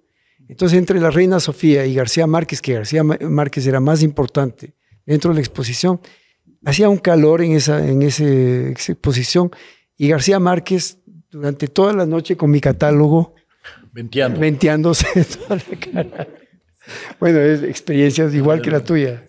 Entonces entre la Reina Sofía y García Márquez, que García Márquez era más importante dentro de la exposición, hacía un calor en esa exposición y García Márquez durante toda la noche con mi catálogo venteándose toda la cara. Bueno, es experiencias igual que la tuya.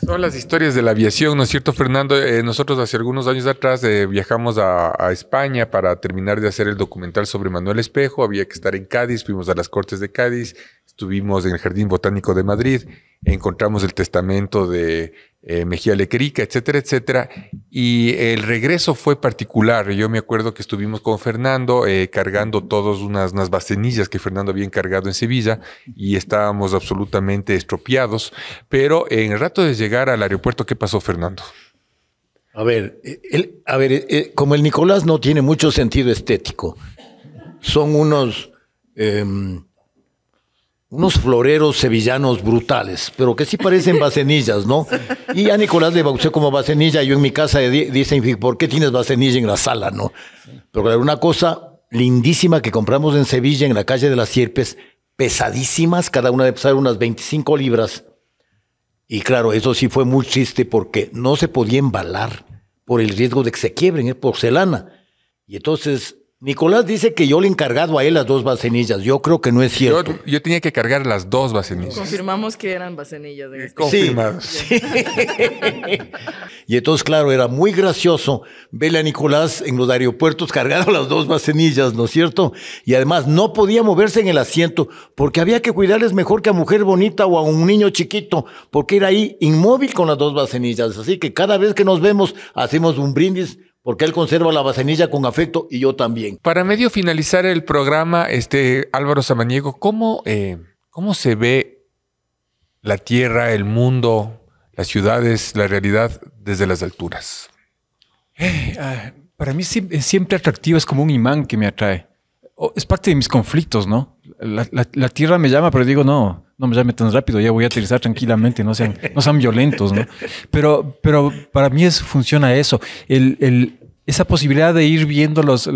Son las historias de la aviación, ¿no es cierto, Fernando? Nosotros hace algunos años atrás viajamos a España para terminar de hacer el documental sobre Manuel Espejo. Había que estar en Cádiz, fuimos a las Cortes de Cádiz, estuvimos en el Jardín Botánico de Madrid, encontramos el testamento de Mejía Lequerica, etcétera, etcétera. Y el regreso fue particular. Yo me acuerdo que estuvimos con Fernando cargando todas unas bacenillas que Fernando había encargado en Sevilla y estábamos absolutamente estropeados. Pero en el rato de llegar al aeropuerto, ¿qué pasó, Fernando? A ver, como el Nicolás no tiene mucho sentido estético, son unos floreros sevillanos brutales, pero que sí parecen bacenillas, ¿no? Y a Nicolás le bauticé como bacenilla. Yo en mi casa dicen, ¿por qué tienes bacenilla en la sala, no? Pero claro, una cosa lindísima que compramos en Sevilla, en la calle de las Sierpes, pesadísimas, cada una de pesar unas 25 libras. Y claro, eso sí fue muy triste porque no se podía embalar por el riesgo de que se quiebren, es porcelana. Y entonces Nicolás dice que yo le he encargado a él las 2 bacenillas. Yo creo que no es cierto. Yo tenía que cargar las 2 bacenillas. Confirmamos que eran bacenillas. Confirmado. Sí. Y entonces, claro, era muy gracioso verle a Nicolás en los aeropuertos cargando las 2 bacenillas, ¿no es cierto? Y además no podía moverse en el asiento porque había que cuidarles mejor que a mujer bonita o a un niño chiquito, porque era ahí inmóvil con las 2 bacenillas. Así que cada vez que nos vemos hacemos un brindis porque él conserva la bacenilla con afecto y yo también. Para medio finalizar el programa, Álvaro Samaniego, ¿cómo se ve la Tierra, el mundo, las ciudades, la realidad desde las alturas? Para mí es siempre atractivo, es como un imán que me atrae. Es parte de mis conflictos, ¿no? La Tierra me llama, pero digo, no me llame tan rápido, ya voy a aterrizar tranquilamente, no sean violentos, ¿no? Pero para mí funciona eso. Esa posibilidad de ir viendo los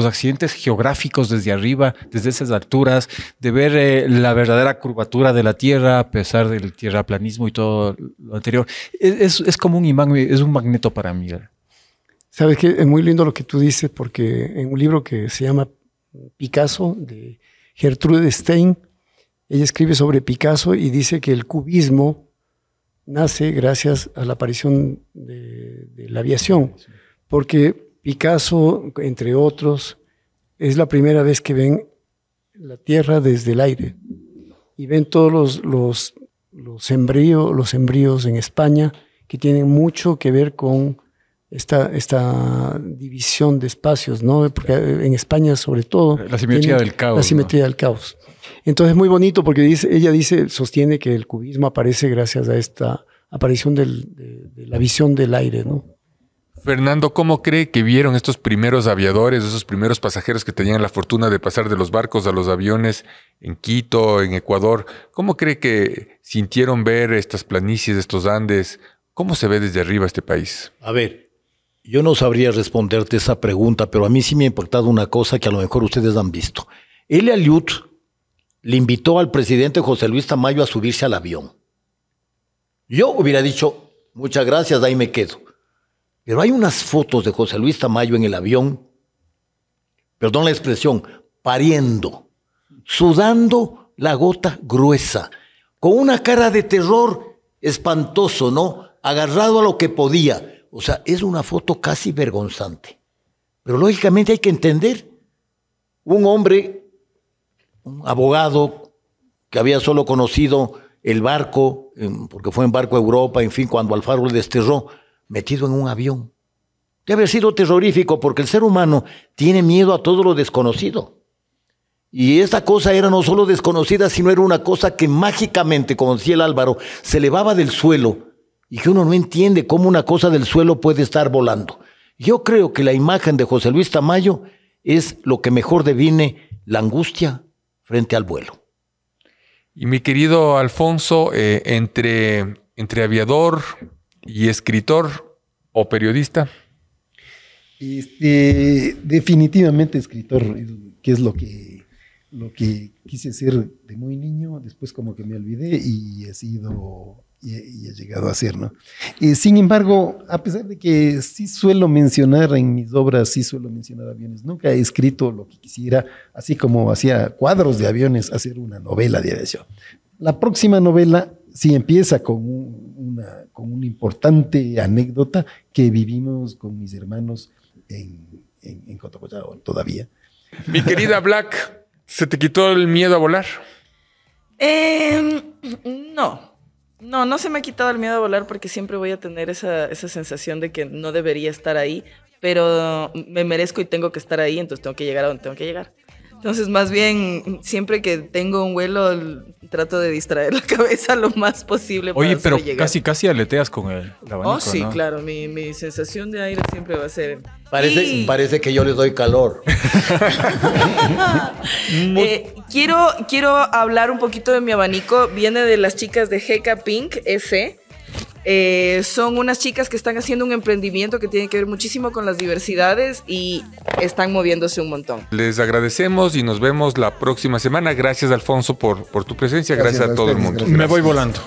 accidentes geográficos desde arriba, desde esas alturas, de ver la verdadera curvatura de la Tierra a pesar del tierraplanismo y todo lo anterior. Es como un imán, es un magneto para mí. Sabes que es muy lindo lo que tú dices, porque en un libro que se llama Picasso, de Gertrude Stein, ella escribe sobre Picasso y dice que el cubismo nace gracias a la aparición de la aviación, porque Picasso, entre otros, es la primera vez que ven la Tierra desde el aire y ven todos los embrios en España que tienen mucho que ver con esta división de espacios, ¿no? Porque en España, sobre todo, La simetría del caos. La simetría del caos. Entonces es muy bonito porque ella sostiene que el cubismo aparece gracias a esta aparición de la visión del aire, ¿no? Fernando, ¿cómo cree que vieron estos primeros aviadores, esos primeros pasajeros que tenían la fortuna de pasar de los barcos a los aviones en Quito, en Ecuador? ¿Cómo cree que sintieron ver estas planicies, estos Andes? ¿Cómo se ve desde arriba este país? A ver, yo no sabría responderte esa pregunta, pero a mí sí me ha impactado una cosa que a lo mejor ustedes han visto. Elia Liud le invitó al presidente José Luis Tamayo a subirse al avión. Yo hubiera dicho, muchas gracias, ahí me quedo. Pero hay unas fotos de José Luis Tamayo en el avión, perdón la expresión, pariendo, sudando la gota gruesa, con una cara de terror espantoso, ¿no? Agarrado a lo que podía. O sea, es una foto casi vergonzante. Pero lógicamente hay que entender, un hombre, un abogado que había solo conocido el barco, porque fue en barco a Europa, en fin, cuando Alfaro le desterró, metido en un avión. Debe haber sido terrorífico porque el ser humano tiene miedo a todo lo desconocido. Y esta cosa era no solo desconocida, sino era una cosa que mágicamente, como decía el Álvaro, se elevaba del suelo y que uno no entiende cómo una cosa del suelo puede estar volando. Yo creo que la imagen de José Luis Tamayo es lo que mejor define la angustia frente al vuelo. Y mi querido Alfonso, entre aviador y escritor o periodista. Definitivamente escritor, que es lo que quise ser de muy niño, después como que me olvidé y he llegado a ser, ¿no? Sin embargo, a pesar de que sí suelo mencionar en mis obras, sí suelo mencionar aviones, nunca he escrito lo que quisiera, así como hacía cuadros de aviones, hacer una novela de aviación. La próxima novela sí empieza con una importante anécdota que vivimos con mis hermanos en Cotocollao todavía. Mi querida Black, ¿se te quitó el miedo a volar? No se me ha quitado el miedo a volar porque siempre voy a tener esa sensación de que no debería estar ahí, pero me merezco y tengo que estar ahí, entonces tengo que llegar a donde tengo que llegar. Entonces, más bien, siempre que tengo un vuelo, trato de distraer la cabeza lo más posible. Oye, pero llegar. casi aleteas con el abanico, Oh, sí, ¿no? claro. Mi sensación de aire siempre va a ser... Parece que yo le doy calor. Quiero hablar un poquito de mi abanico. Viene de las chicas de GK Pink S. Son unas chicas que están haciendo un emprendimiento que tiene que ver muchísimo con las diversidades y están moviéndose un montón. Les agradecemos y nos vemos la próxima semana. Gracias, Alfonso, por tu presencia. Gracias a todo el mundo. Me voy volando.